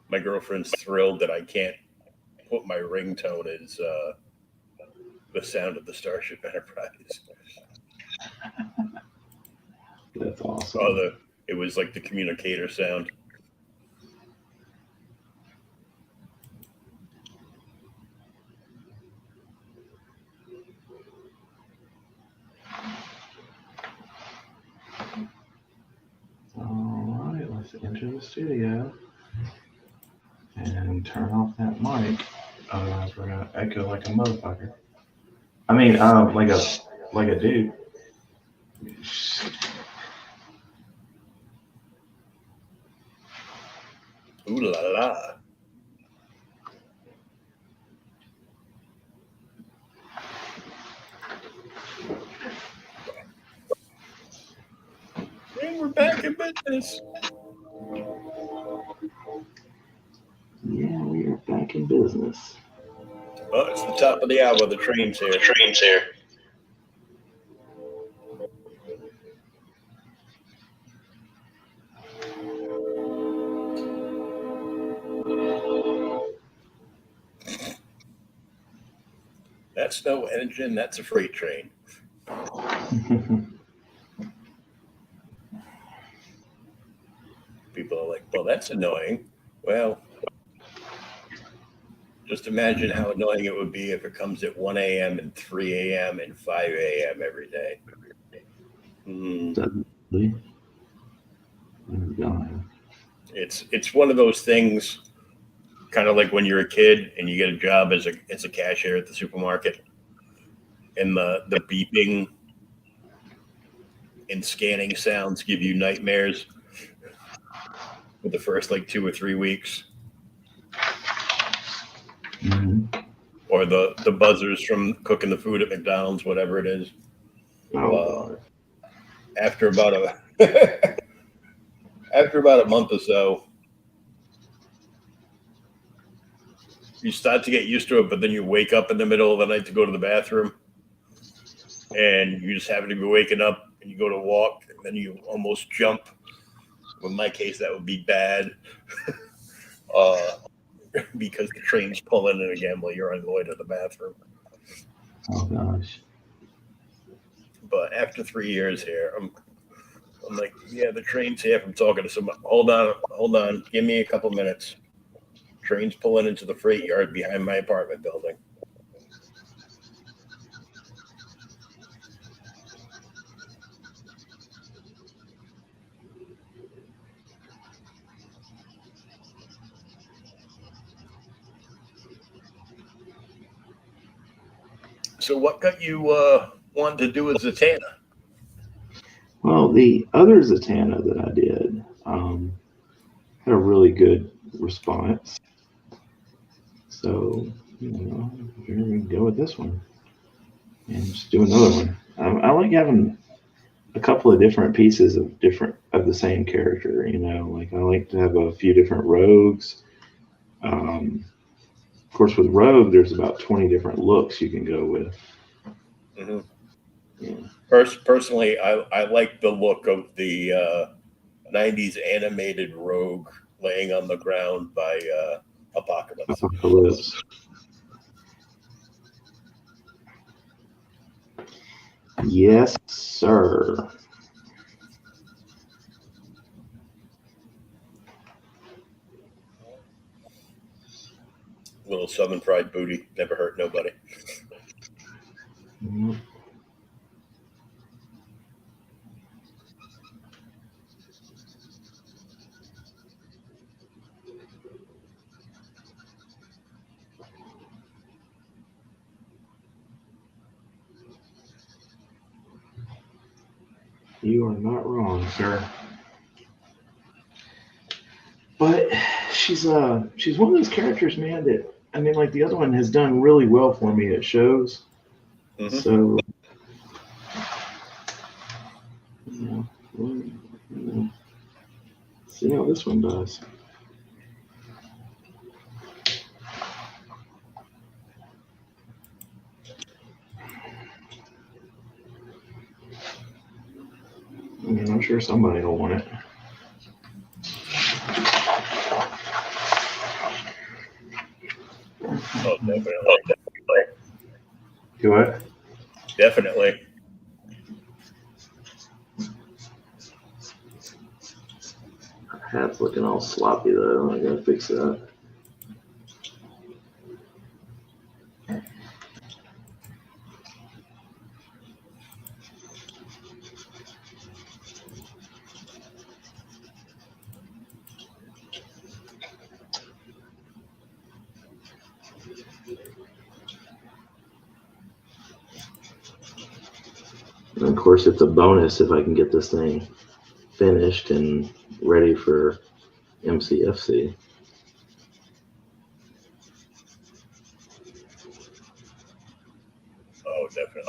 My girlfriend's thrilled that I can't put my ringtone as the sound of the Starship Enterprise. That's awesome. Oh, it was like the communicator sound. All right, let's enter the studio and turn off that mic. Otherwise, we're gonna echo like a motherfucker. I mean, like a dude. Ooh la la. And we're back in business. Yeah, we are back in business. Oh, it's the top of the hour. The train's here. That's no engine. That's a freight train. People are like, well, that's annoying. Well, just imagine how annoying it would be if it comes at 1 a.m. and 3 a.m. and 5 a.m. every day. Suddenly, it's gone. It's one of those things, kind of like when you're a kid and you get a job as a cashier at the supermarket, and the beeping and scanning sounds give you nightmares for the first like 2 or 3 weeks. Mm-hmm. Or the buzzers from cooking the food at McDonald's, whatever it is. Oh, After about a month or so, you start to get used to it, but then you wake up in the middle of the night to go to the bathroom, and you just happen to be waking up, and you go to walk, and then you almost jump. In my case, that would be bad. Because the train's pulling in again while you're on the way to the bathroom. oh gosh. But after 3 years here, I'm like, yeah, the train's here. I'm talking to somebody. Hold on. Give me a couple minutes. Train's pulling into the freight yard behind my apartment building. So what got you wanting to do a Zatanna? Well, the other Zatanna that I did had a really good response. So, here we go with this one. And just do another one. I like having a couple of different pieces of the same character, like I like to have a few different rogues. Of course, with Rogue, there's about 20 different looks you can go with. Mm-hmm. Yeah. Personally, I like the look of the 90s animated Rogue laying on the ground by Apocalypse. Yes, sir. Little Southern fried booty, never hurt nobody. Mm-hmm. You are not wrong, sir. But she's one of those characters, man, that I mean, like the other one has done really well for me at shows. Mhm. So we'll see how this one does. I mean, I'm sure somebody will want it. Oh, definitely. Do what? Definitely. Hat's looking all sloppy though. I gotta fix that. And of course, it's a bonus if I can get this thing finished and ready for MCFC. Oh, definitely.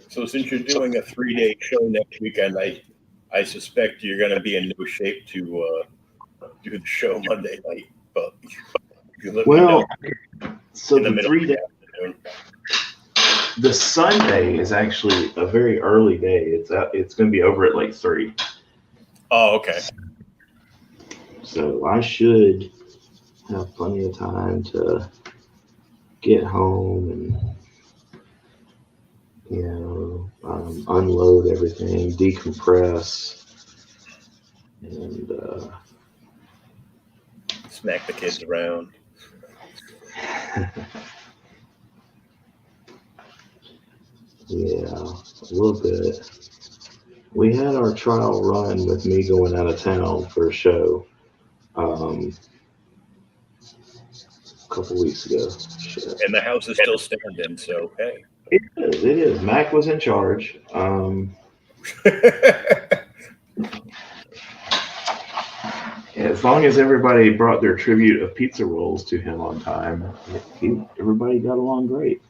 So since you're doing a 3-day show next weekend, I suspect you're going to be in no shape to do the show Monday night. But you let me know so in the the middle 3 of day, the afternoon. the Sunday is actually a very early day. It's going to be over at like 3. Oh, okay. So I should have plenty of time to get home and unload everything, decompress, and Smack the kids around. yeah, a little bit. We had our trial run with me going out of town for a show a couple weeks ago. Shit. And the house is still standing, so hey. It is. Mac was in charge. As long as everybody brought their tribute of pizza rolls to him on time, everybody got along great.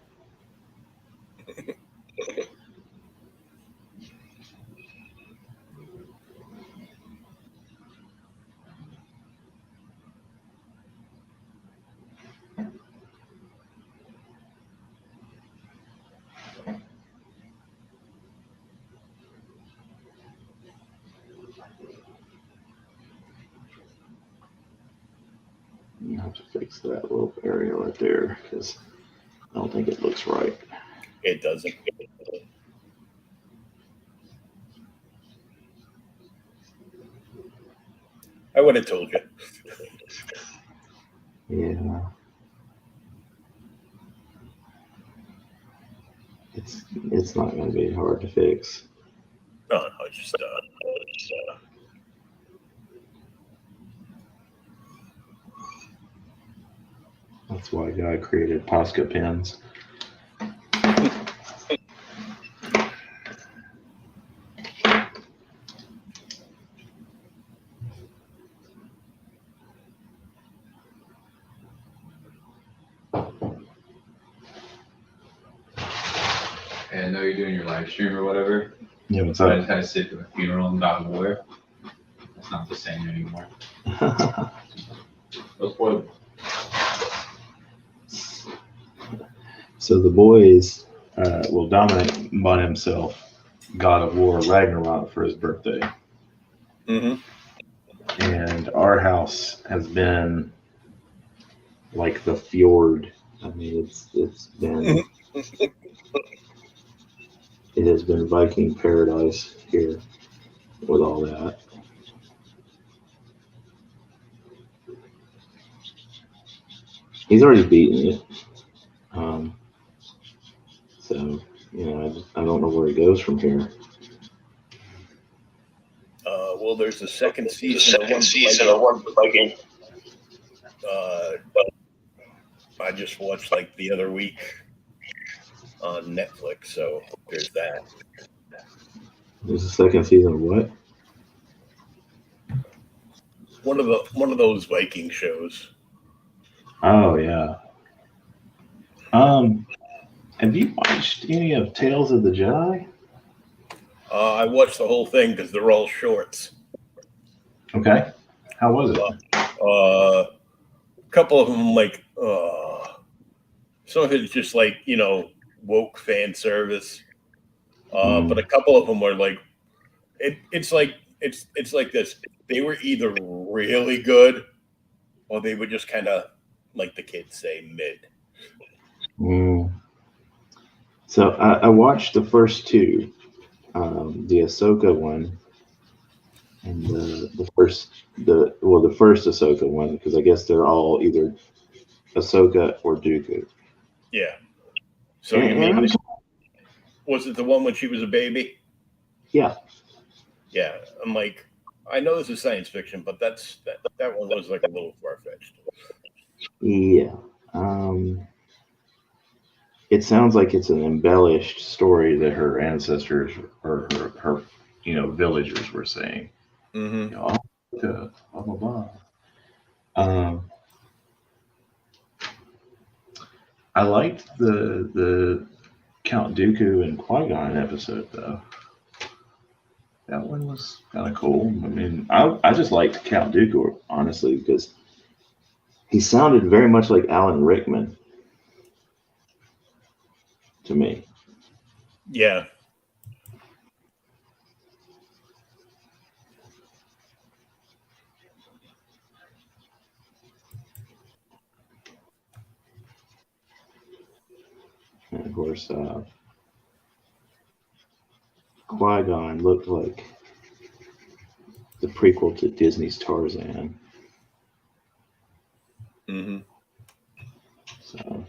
You have to fix that little area right there because I don't think it looks right. It doesn't. I would have told you. Yeah. It's not going to be hard to fix. No, just That's why God created Posca pens. And I know you're doing your live stream or whatever. Yeah, what's I up? just had to sit through a funeral in God of War. It's not the same anymore. Let's play. So the boys will Dominic bought himself God of War Ragnarok for his birthday. Mm-hmm. And our house has been like the fjord. I mean, it's been it has been Viking paradise here with all that. He's already beaten it. Um, so I don't know where it goes from here. Well, there's a second season of one Viking. I just watched like the other week on Netflix, so there's that. There's a second season of what? One of those Viking shows. Oh yeah. Have you watched any of Tales of the Jedi? I watched the whole thing because they're all shorts. Okay. How was it? A couple of them, like some of it's just like woke fan service. But a couple of them are like it's like this. They were either really good or they were just kind of, like the kids say, mid. So I watched the first two, the Ahsoka one, and the first Ahsoka one, because I guess they're all either Ahsoka or Dooku. Yeah. So you mean was it the one when she was a baby? Yeah. Yeah. I'm like, I know this is science fiction, but that one was like a little far fetched. Yeah. It sounds like it's an embellished story that her ancestors or her villagers were saying. Mm-hmm. Blah blah blah. I liked the Count Dooku and Qui-Gon episode though. That one was kind of cool. I mean, I just liked Count Dooku honestly because he sounded very much like Alan Rickman to me. Yeah. And of course, Qui-Gon looked like the prequel to Disney's Tarzan. Mm-hmm. So.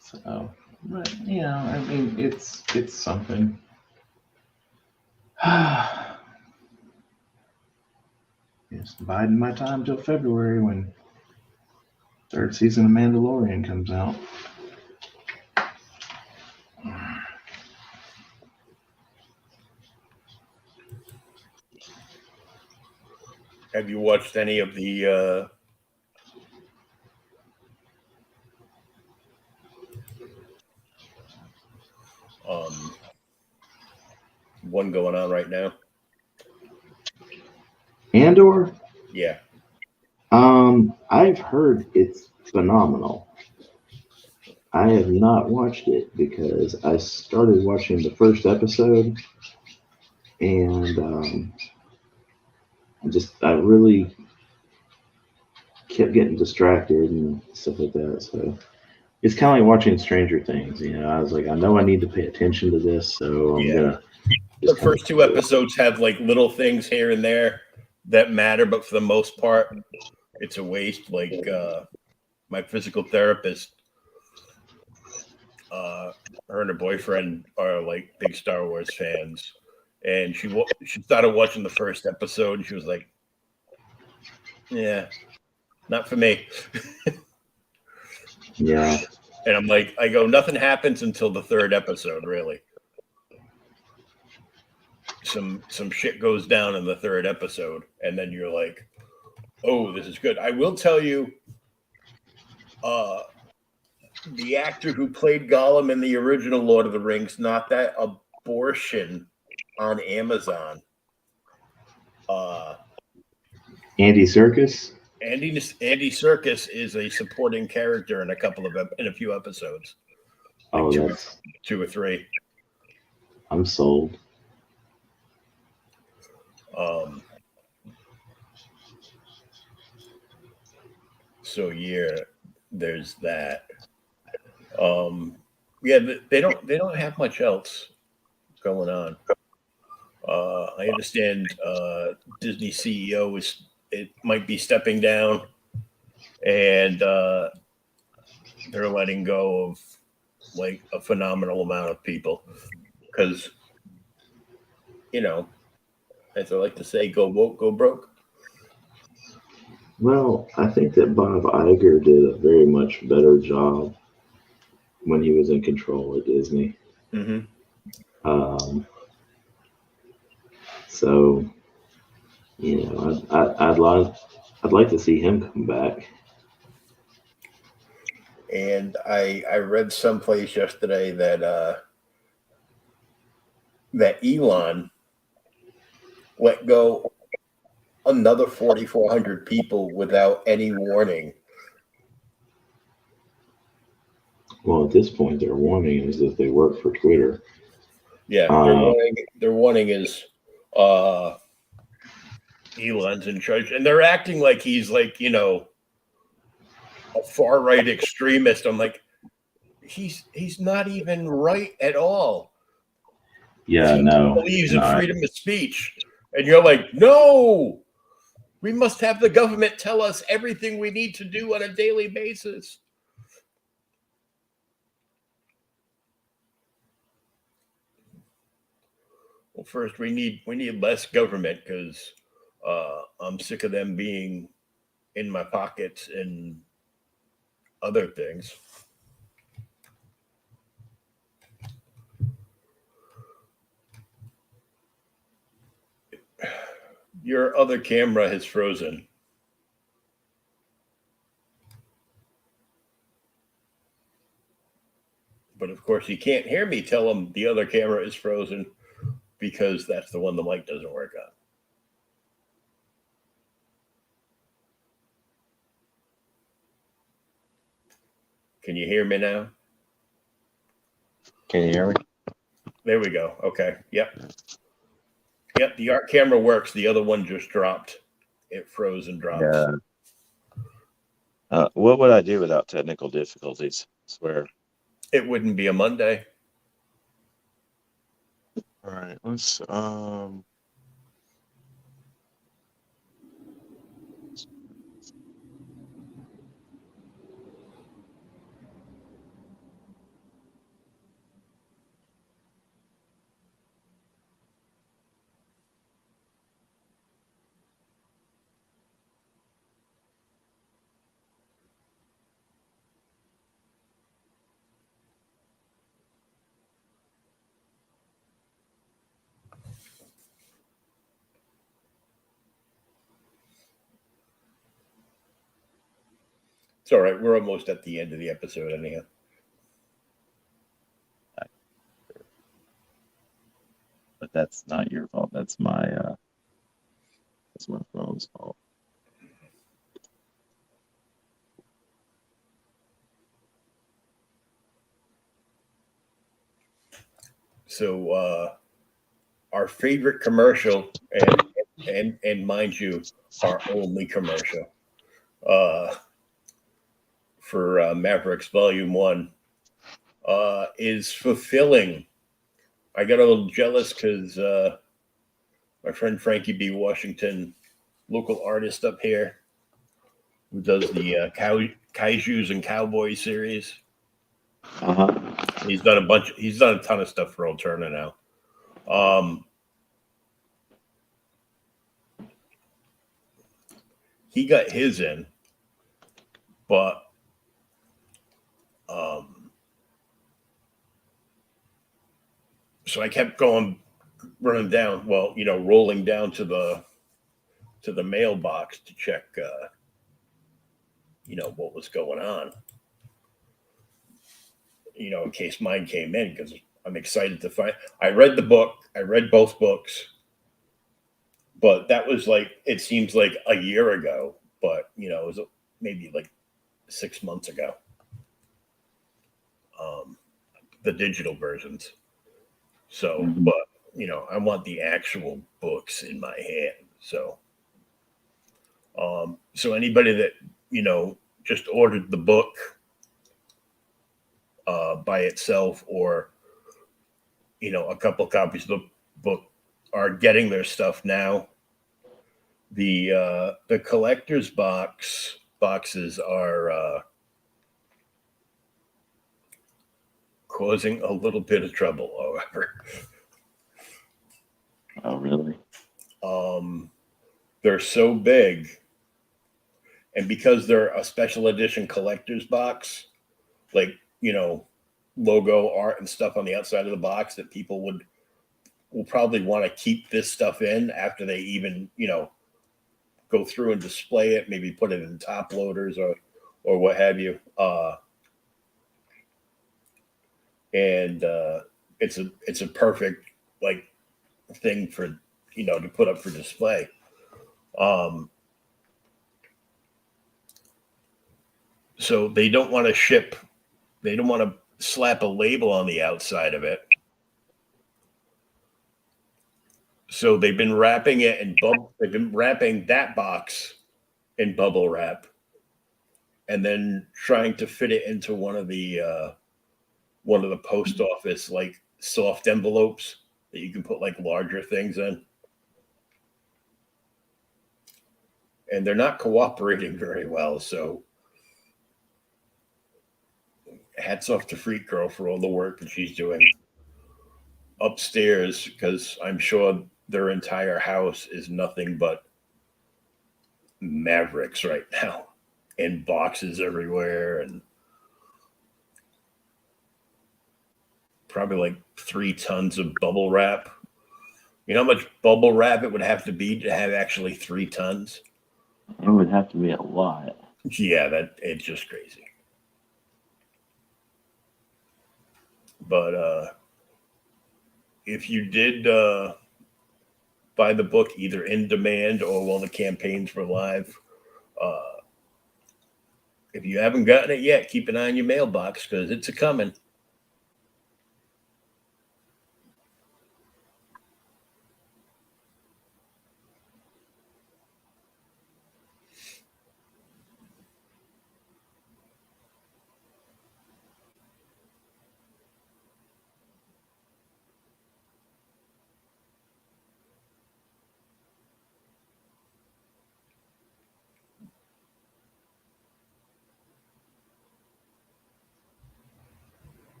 So, but I mean, it's something. Just biding my time till February when third season of Mandalorian comes out. Have you watched any of the one going on right now? Andor? Yeah. I've heard it's phenomenal. I have not watched it because I started watching the first episode and I really kept getting distracted and stuff like that. So it's kind of like watching Stranger Things. I was like, I know I need to pay attention to this, so I'm gonna. The first two episodes have like little things here and there that matter, but for the most part, it's a waste. Like my physical therapist, her and her boyfriend are like big Star Wars fans, and she started watching the first episode, and she was like, "Yeah, not for me." Yeah. And I'm like, I go, nothing happens until the third episode, really. Some shit goes down in the third episode, and then you're like, oh, this is good. I will tell you, the actor who played Gollum in the original Lord of the Rings, not that abortion on Amazon. Andy Serkis. Andy Serkis is a supporting character in a few episodes. Like two or three. I'm sold. So yeah, there's that. Yeah, they don't have much else going on. I understand Disney CEO might be stepping down, and they're letting go of like a phenomenal amount of people because, as I like to say, go woke, go broke. Well, I think that Bob Iger did a very much better job when he was in control at Disney. Mm-hmm. Um, so, I'd like to see him come back. And I read someplace yesterday that Elon let go another 4,400 people without any warning. Well, at this point, they're warning is that they work for Twitter. Yeah, their warning is Elon's in charge, and they're acting like he's like a far right extremist. I'm like, he's not even right at all. Yeah, he no, believes in freedom of speech, and you're like, no, we must have the government tell us everything we need to do on a daily basis. Well, first we need less government because I'm sick of them being in my pockets and other things. Your other camera has frozen. But of course, you can't hear me tell them the other camera is frozen because that's the one the mic doesn't work on. Can you hear me now? Can you hear me? There we go. Okay. Yep. The art camera works. The other one just dropped. It froze and dropped. Yeah. What would I do without technical difficulties? I swear. It wouldn't be a Monday. All right. Let's It's all right. We're almost at the end of the episode anyhow. But that's not your fault. That's my phone's fault. So our favorite commercial, and mind you, our only commercial for Mavericks Volume 1 is fulfilling. I got a little jealous because my friend Frankie B. Washington, local artist up here, who does the Kaijus and Cowboy series. He's done a ton of stuff for Alterna now. He got his in, but so I kept rolling down to the mailbox to check what was going on, in case mine came in, because I'm excited to find. I read both books, but that was it seems like a year ago, but it was maybe like 6 months ago. The digital versions. So, but I want the actual books in my hand. So, so anybody that just ordered the book by itself, or a couple copies of the book, are getting their stuff now. The collector's boxes are causing a little bit of trouble, however. Oh, really? They're so big, and because they're a special edition collector's box, like logo art and stuff on the outside of the box, that people will probably want to keep this stuff in after they even go through and display it, maybe put it in top loaders or what have you. And it's a perfect like thing for to put up for display. So they don't want to slap a label on the outside of it. So they've been wrapping it they've been wrapping that box in bubble wrap, and then trying to fit it into one of the post office like soft envelopes that you can put like larger things in. And they're not cooperating very well. So hats off to Freak Girl for all the work that she's doing upstairs, because I'm sure their entire house is nothing but Mavericks right now, and boxes everywhere, and probably like 3 tons of bubble wrap. You know how much bubble wrap it would have to be to have actually 3 tons? It would have to be a lot. Yeah, it's just crazy. But if you did buy the book either in demand or while the campaigns were live, if you haven't gotten it yet, keep an eye on your mailbox, because it's a coming.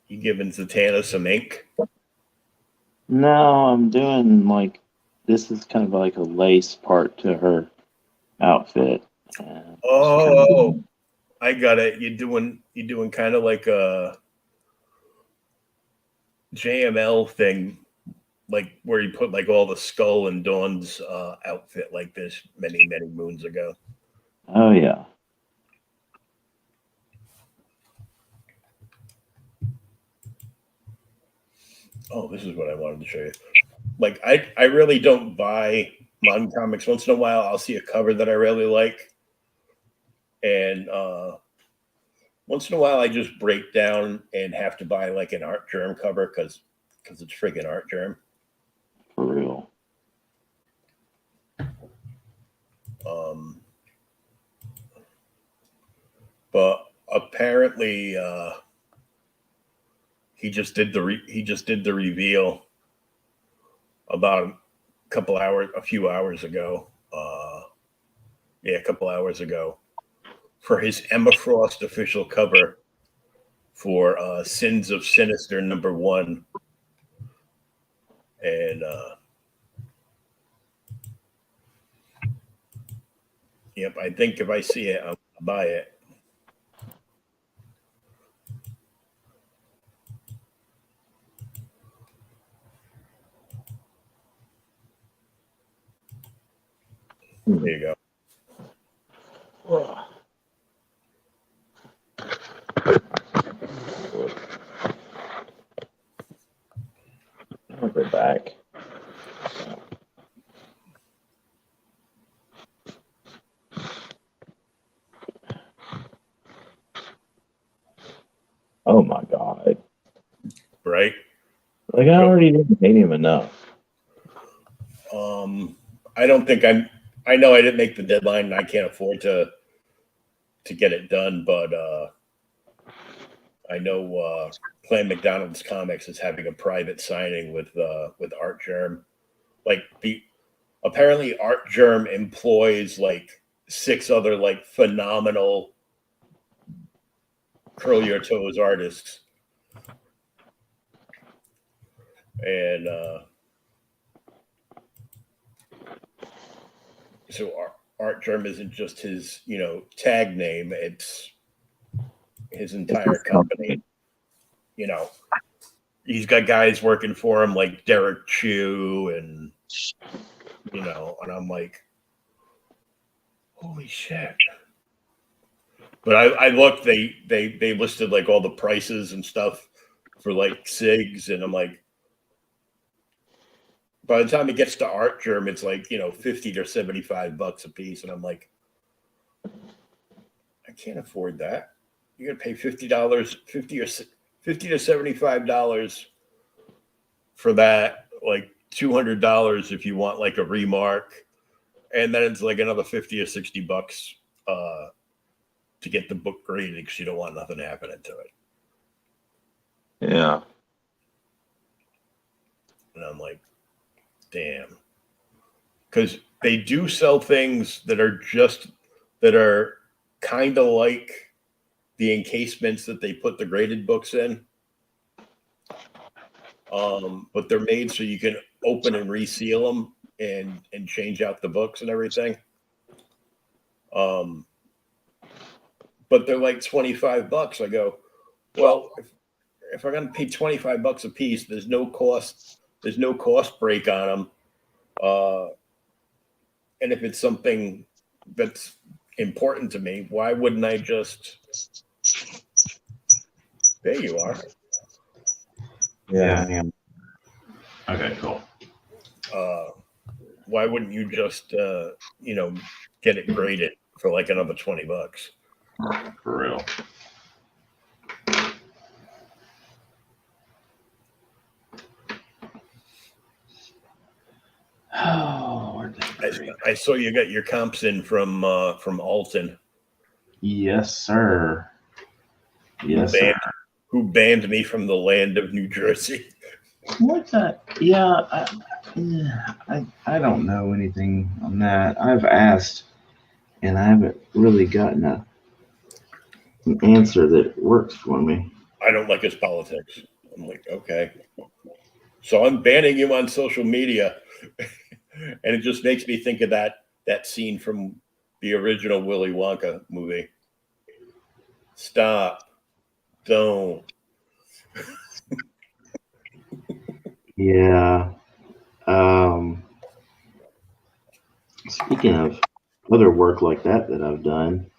You giving Zatanna some ink? No, I'm doing this is kind of like a lace part to her outfit. Oh, I got it. You're doing kind of like a JML thing, like where you put like all the Skull and Dawn's outfit like this many moons ago. Oh yeah. Oh, this is what I wanted to show you. Like I really don't buy modern comics. Once in a while, I'll see a cover that I really like, and once in a while, I just break down and have to buy like an Art Germ cover because it's friggin' Art Germ. For real. But apparently, he just did the reveal about a few hours ago. A couple hours ago, for his Emma Frost official cover for Sins of Sinister #1. And yep, I think if I see it, I'll buy it. There you go. I'll go back. Oh my God. Right? Like I already didn't hate him enough. I don't think I know I didn't make the deadline and I can't afford to get it done, but I know Plan McDonald's Comics is having a private signing with Art Germ. Like apparently Art Germ employs like 6 other like phenomenal curl your toes artists. And so Art Germ isn't just his, tag name, it's his entire company. He's got guys working for him like Derek Chew and and I'm like, holy shit. But I looked, they listed like all the prices and stuff for like SIGs, and I'm like, by the time it gets to Art Germ, it's like, $50 to $75 a piece. And I'm like, I can't afford that. You're gonna pay $50 to $75 for that, like $200 if you want like a remark, and then it's like another $50 or $60 to get the book graded because you don't want nothing happening to it. Yeah. And I'm like, damn. Because they do sell things that are kind of like the encasements that they put the graded books in. But they're made so you can open and reseal them and change out the books and everything. But they're like $25. I go, well, if I'm going to pay $25 a piece, there's no cost break on them. And if it's something that's important to me, why wouldn't I just? There you are. Yeah, I am. Okay, cool. Why wouldn't you just get it graded for like another $20? For real. Oh, I saw you got your comps in from Alton. yes, sir. Yes, Band, sir. who banned me from the land of New Jersey. What's that? Yeah, I don't know anything on that. I've asked, and I haven't really gotten an answer that works for me. I don't like his politics. I'm like, okay. So I'm banning you on social media. And it just makes me think of that scene from the original Willy Wonka movie. Stop. Don't. Yeah. Speaking of other work like that I've done,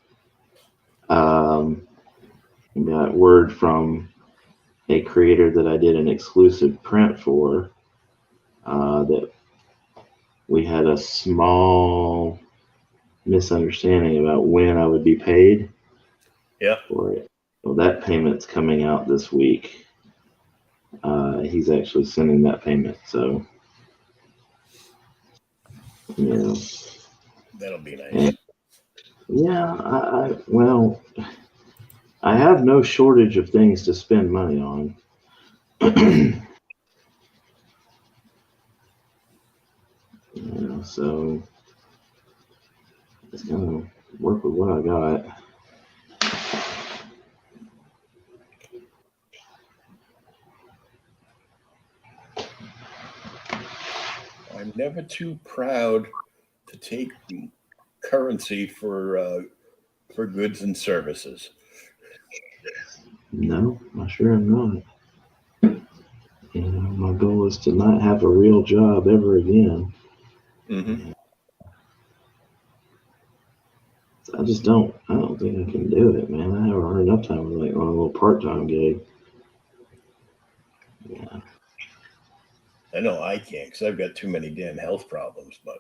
got word from a creator that I did an exclusive print for that we had a small misunderstanding about when I would be paid. Yeah. For it. Well, that payment's coming out this week. He's actually sending that payment, so yeah. That'll be nice. Yeah, well, I have no shortage of things to spend money on. So just gonna work with what I got. I'm never too proud to take currency for goods and services. No, I sure am not. My goal is to not have a real job ever again. Mm-hmm. I just don't. I don't think I can do it, man. I have a hard enough time with like on a little part-time gig. Yeah. I know I can't because I've got too many damn health problems, but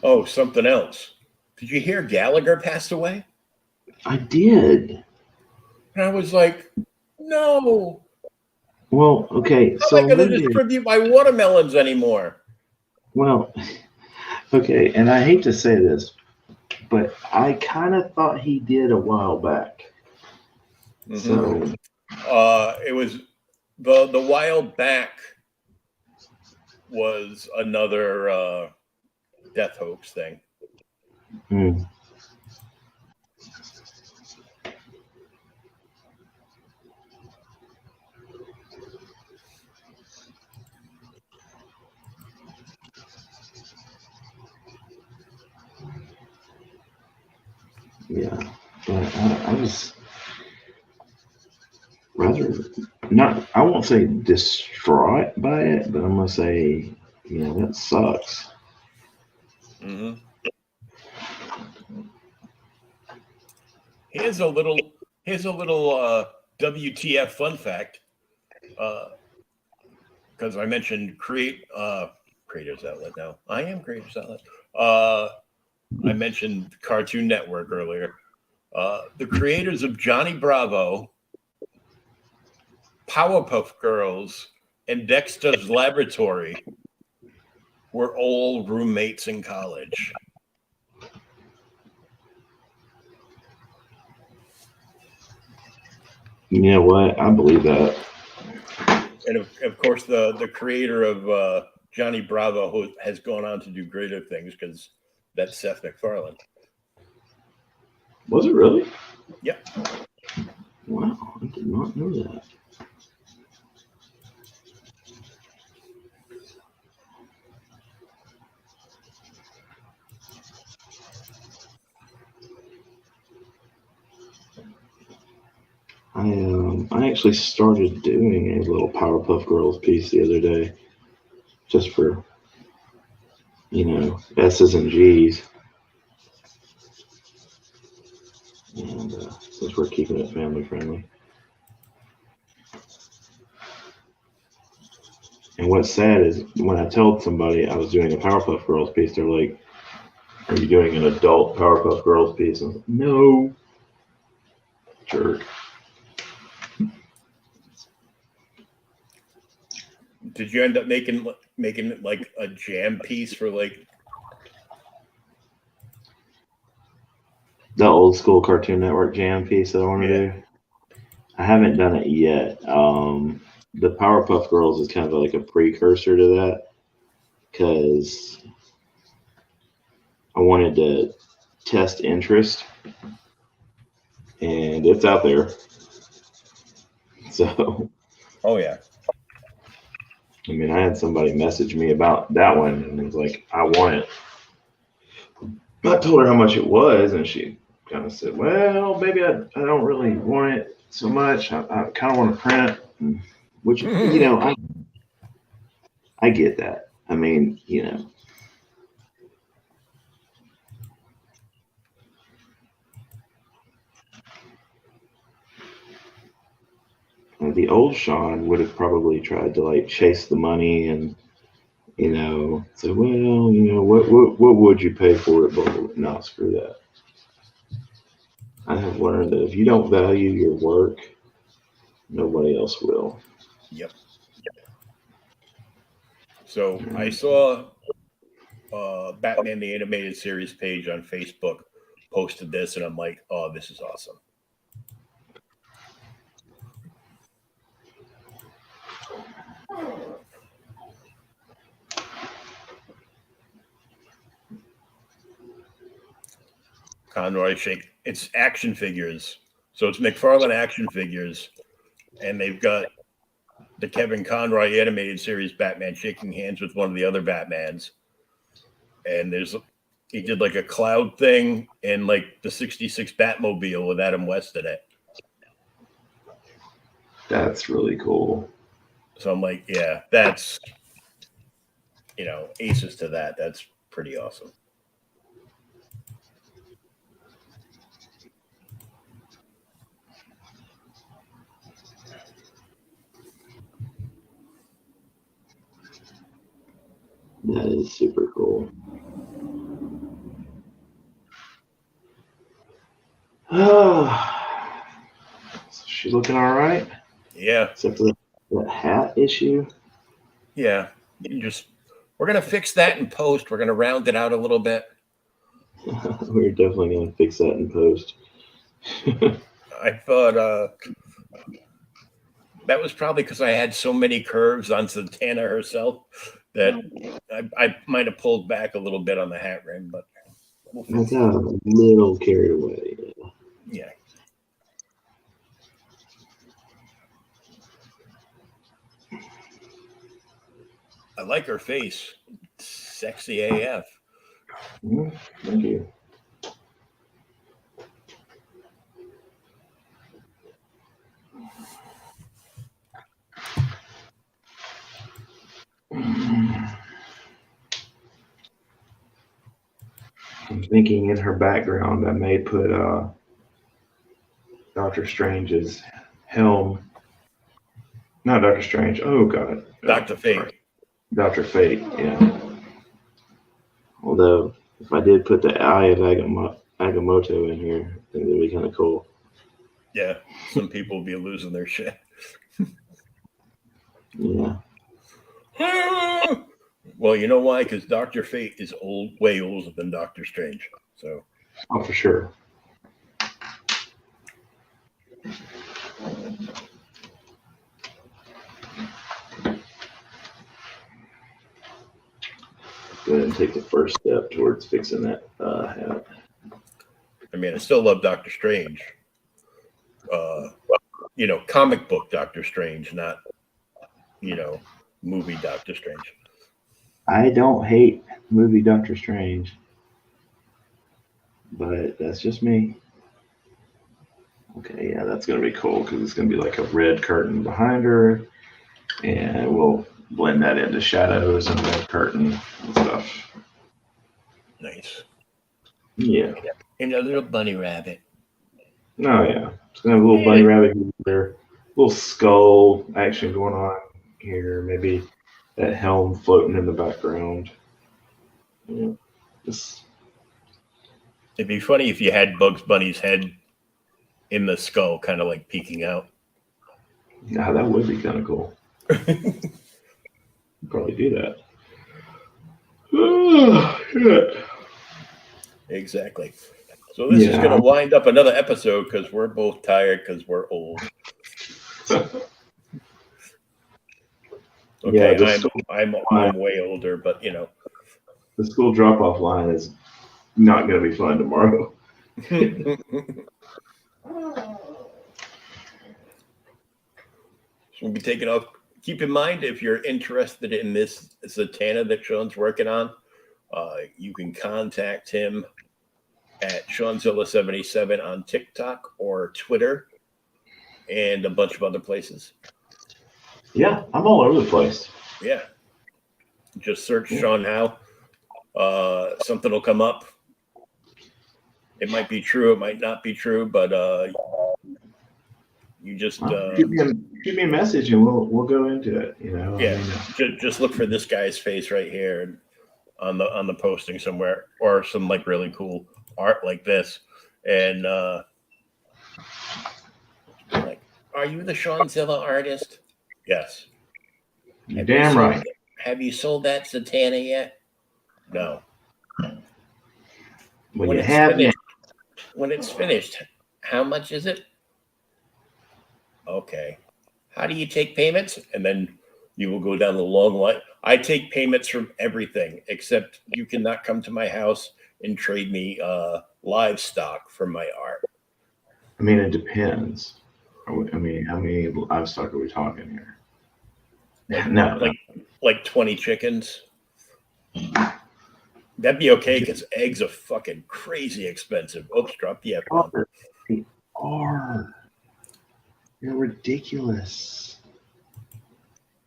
Oh, something else. Did you hear Gallagher passed away? I did. And I was like, no. Well, okay, How am so I going to maybe, distribute my watermelons anymore? well, okay, and I hate to say this, but I kind of thought he did a while back. So, It was the while back was another death hoax thing. hmm. Yeah, but I was rather not, I won't say distraught by it, but I'm gonna say, that sucks. Mm-hmm. Here's a little WTF fun fact. Because I mentioned Creators Outlet now. I am Creators Outlet. I mentioned Cartoon Network earlier. The creators of Johnny Bravo, Powerpuff Girls, and Dexter's Laboratory were all roommates in college. You know what? I believe that. And of course, the creator of Johnny Bravo, who has gone on to do greater things, because that's Seth MacFarlane. Was it really? Yep. Wow, I did not know that. I actually started doing a little Powerpuff Girls piece the other day, just for S's and G's, and since we're keeping it family friendly. And what's sad is when I told somebody I was doing a Powerpuff Girls piece, they're like, "Are you doing an adult Powerpuff Girls piece?" I'm like, "No, jerk." Did you end up making it like a jam piece for like? The old school Cartoon Network jam piece that I want to do. I haven't done it yet. The Powerpuff Girls is kind of like a precursor to that, because I wanted to test interest, and it's out there. So, Oh yeah. I mean, I had somebody message me about that one, and it was like, "I want it." I told her how much it was, and she kind of said, "Well, maybe I don't really want it so much. I kind of want to print," which, I get that. I mean, the old Sean would have probably tried to like chase the money and say, "Well, what would you pay for it?" But no, screw that. I have learned that if you don't value your work, nobody else will. Yep. So I saw Batman the Animated Series page on Facebook posted this, and I'm like, oh, this is awesome. Conroy Shake. It's action figures. So it's McFarlane action figures, and they've got the Kevin Conroy animated series Batman shaking hands with one of the other Batmans. And he did like a cloud thing and like the 66 Batmobile with Adam West in it. That's really cool. So I'm like, yeah, that's, aces to that. That's pretty awesome. That is super cool. She looking all right, Yeah. except for that hat issue. Yeah. We're going to fix that in post. We're going to round it out a little bit. We're definitely going to fix that in post. I thought that was probably because I had so many curves on Zatanna herself that I might have pulled back a little bit on the hat rim, but I got a little carried away. yeah. I like her face. Sexy AF. Thank you. I'm thinking in her background, I may put Doctor Strange's helm. Not Doctor Strange. Oh, God. Dr. Fate. Sorry. Dr. Fate, yeah. Although, if I did put the Eye of Agamotto in here, I think that'd be kind of cool. Yeah. Some people will be losing their shit. Yeah. Well, you know why? Because Dr. Fate is way older than Doctor Strange. So. Oh, for sure. Go ahead and take the first step towards fixing that hat. I mean, I still love Doctor Strange. Comic book Doctor Strange, not, movie Doctor Strange. I don't hate movie Doctor Strange, but that's just me. Okay, yeah, that's going to be cool because it's going to be like a red curtain behind her, and we'll blend that into shadows and red curtain and stuff. Nice. Yeah. And a little bunny rabbit. Oh, yeah. It's going to have a little bunny rabbit here, little skull action going on here, maybe that helm floating in the background. Yeah. It'd be funny if you had Bugs Bunny's head in the skull, kind of like peeking out. Yeah, that would be kind of cool. Probably do that. Oh, shit. Exactly. So this is going to wind up another episode because we're both tired because we're old. Okay, yeah, I'm way older, but the school drop-off line is not going to be fun tomorrow. We'll be taking off. Keep in mind, if you're interested in this Zatanna that Shawn's working on, you can contact him at Shawnzilla77 on TikTok or Twitter and a bunch of other places. Yeah, I'm all over the place. Yeah. Just search Shawn Howe. Something will come up. It might be true, it might not be true, but you just shoot me a message and we'll go into it. Yeah, just look for this guy's face right here on the posting somewhere, or some like really cool art like this, and like, are you the Shawnzilla artist? Yes. Damn right. Have you sold that Zatanna yet? No. When it's finished, how much is it? Okay. How do you take payments? And then you will go down the long line. I take payments from everything, except you cannot come to my house and trade me livestock for my art. I mean, it depends. I mean, how many livestock are we talking here? Like 20 chickens. That'd be okay because eggs are fucking crazy expensive. Oops, drop the F-bomb. They are. They're ridiculous.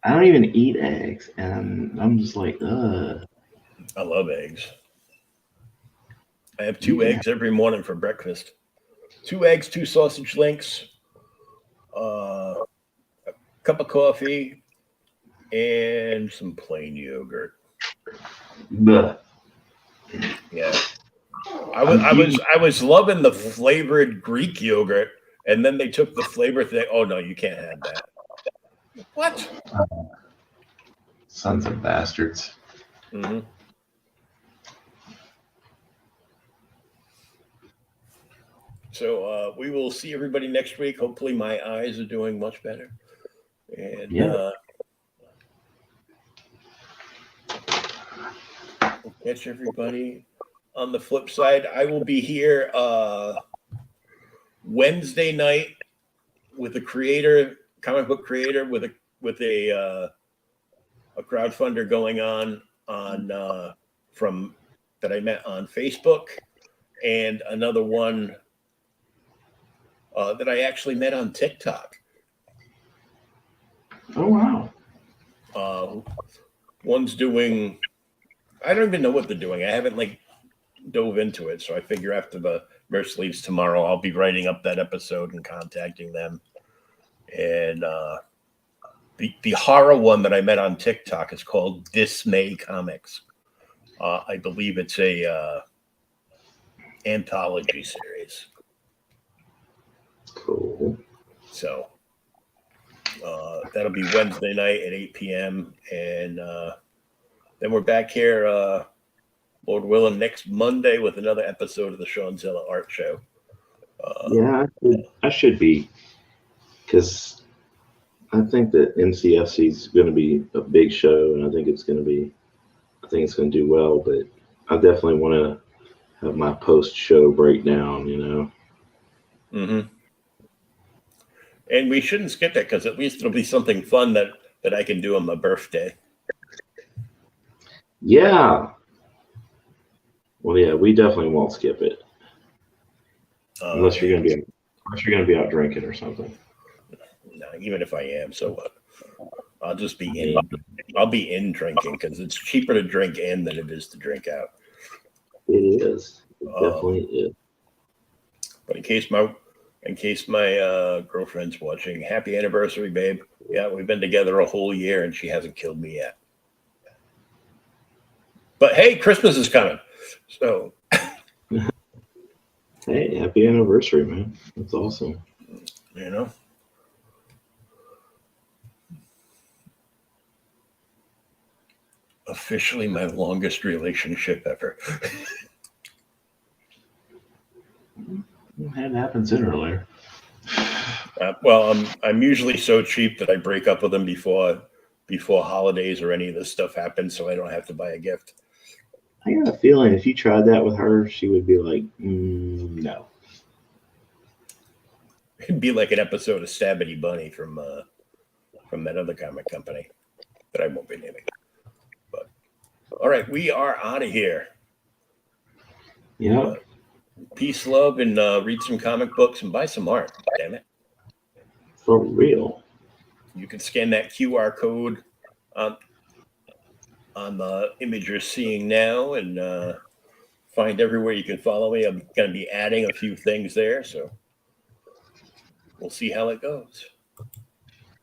I don't even eat eggs, and I'm just like, ugh. I love eggs. I have 2 eggs every morning for breakfast. 2 eggs, 2 sausage links, a cup of coffee, and some plain yogurt. Blech. Yeah. I was loving the flavored Greek yogurt, and then they took the flavor thing. Oh no, you can't have that. What? Sons of bastards. Mm-hmm. So we will see everybody next week. Hopefully, my eyes are doing much better. And Yeah. we'll catch everybody on the flip side. I will be here Wednesday night with a creator, comic book creator, with a crowdfunder going on from that I met on Facebook, and another one that I actually met on TikTok. Oh wow. One's doing, I don't even know what they're doing. I haven't dove into it, so I figure after the Merce leaves tomorrow, I'll be writing up that episode and contacting them. And the horror one that I met on TikTok is called Dismay Comics. I believe it's a anthology series. Cool. So that'll be Wednesday night at 8 p.m. And then we're back here, Lord willing, next Monday with another episode of the Shawnzilla Art Show. Yeah, I should be, because I think that NCFC is going to be a big show, and I think it's going to do well. But I definitely want to have my post-show breakdown. Mm-hmm. And we shouldn't skip that, because at least it'll be something fun that I can do on my birthday. Yeah. Well, yeah, we definitely won't skip it unless you're going to be out drinking or something. No, even if I am, so what? I'll just be in. I'll be in drinking, because it's cheaper to drink in than it is to drink out. It is. It definitely is. But in case my girlfriend's watching, happy anniversary, babe. Yeah, we've been together a whole year, and she hasn't killed me yet. But hey, Christmas is coming, so. Hey, happy anniversary, man. That's awesome. Officially my longest relationship ever. It had to happen sooner or later. Well, I'm usually so cheap that I break up with them before holidays or any of this stuff happens, so I don't have to buy a gift. I got a feeling if you tried that with her, she would be like, no. It'd be like an episode of Stabbity Bunny from that other comic company that I won't be naming. But all right, we are out of here. Yeah. Peace, love, and read some comic books and buy some art. Damn it. For real. You can scan that QR code on the image you're seeing now, and find everywhere you can follow me. I'm going to be adding a few things there, so we'll see how it goes.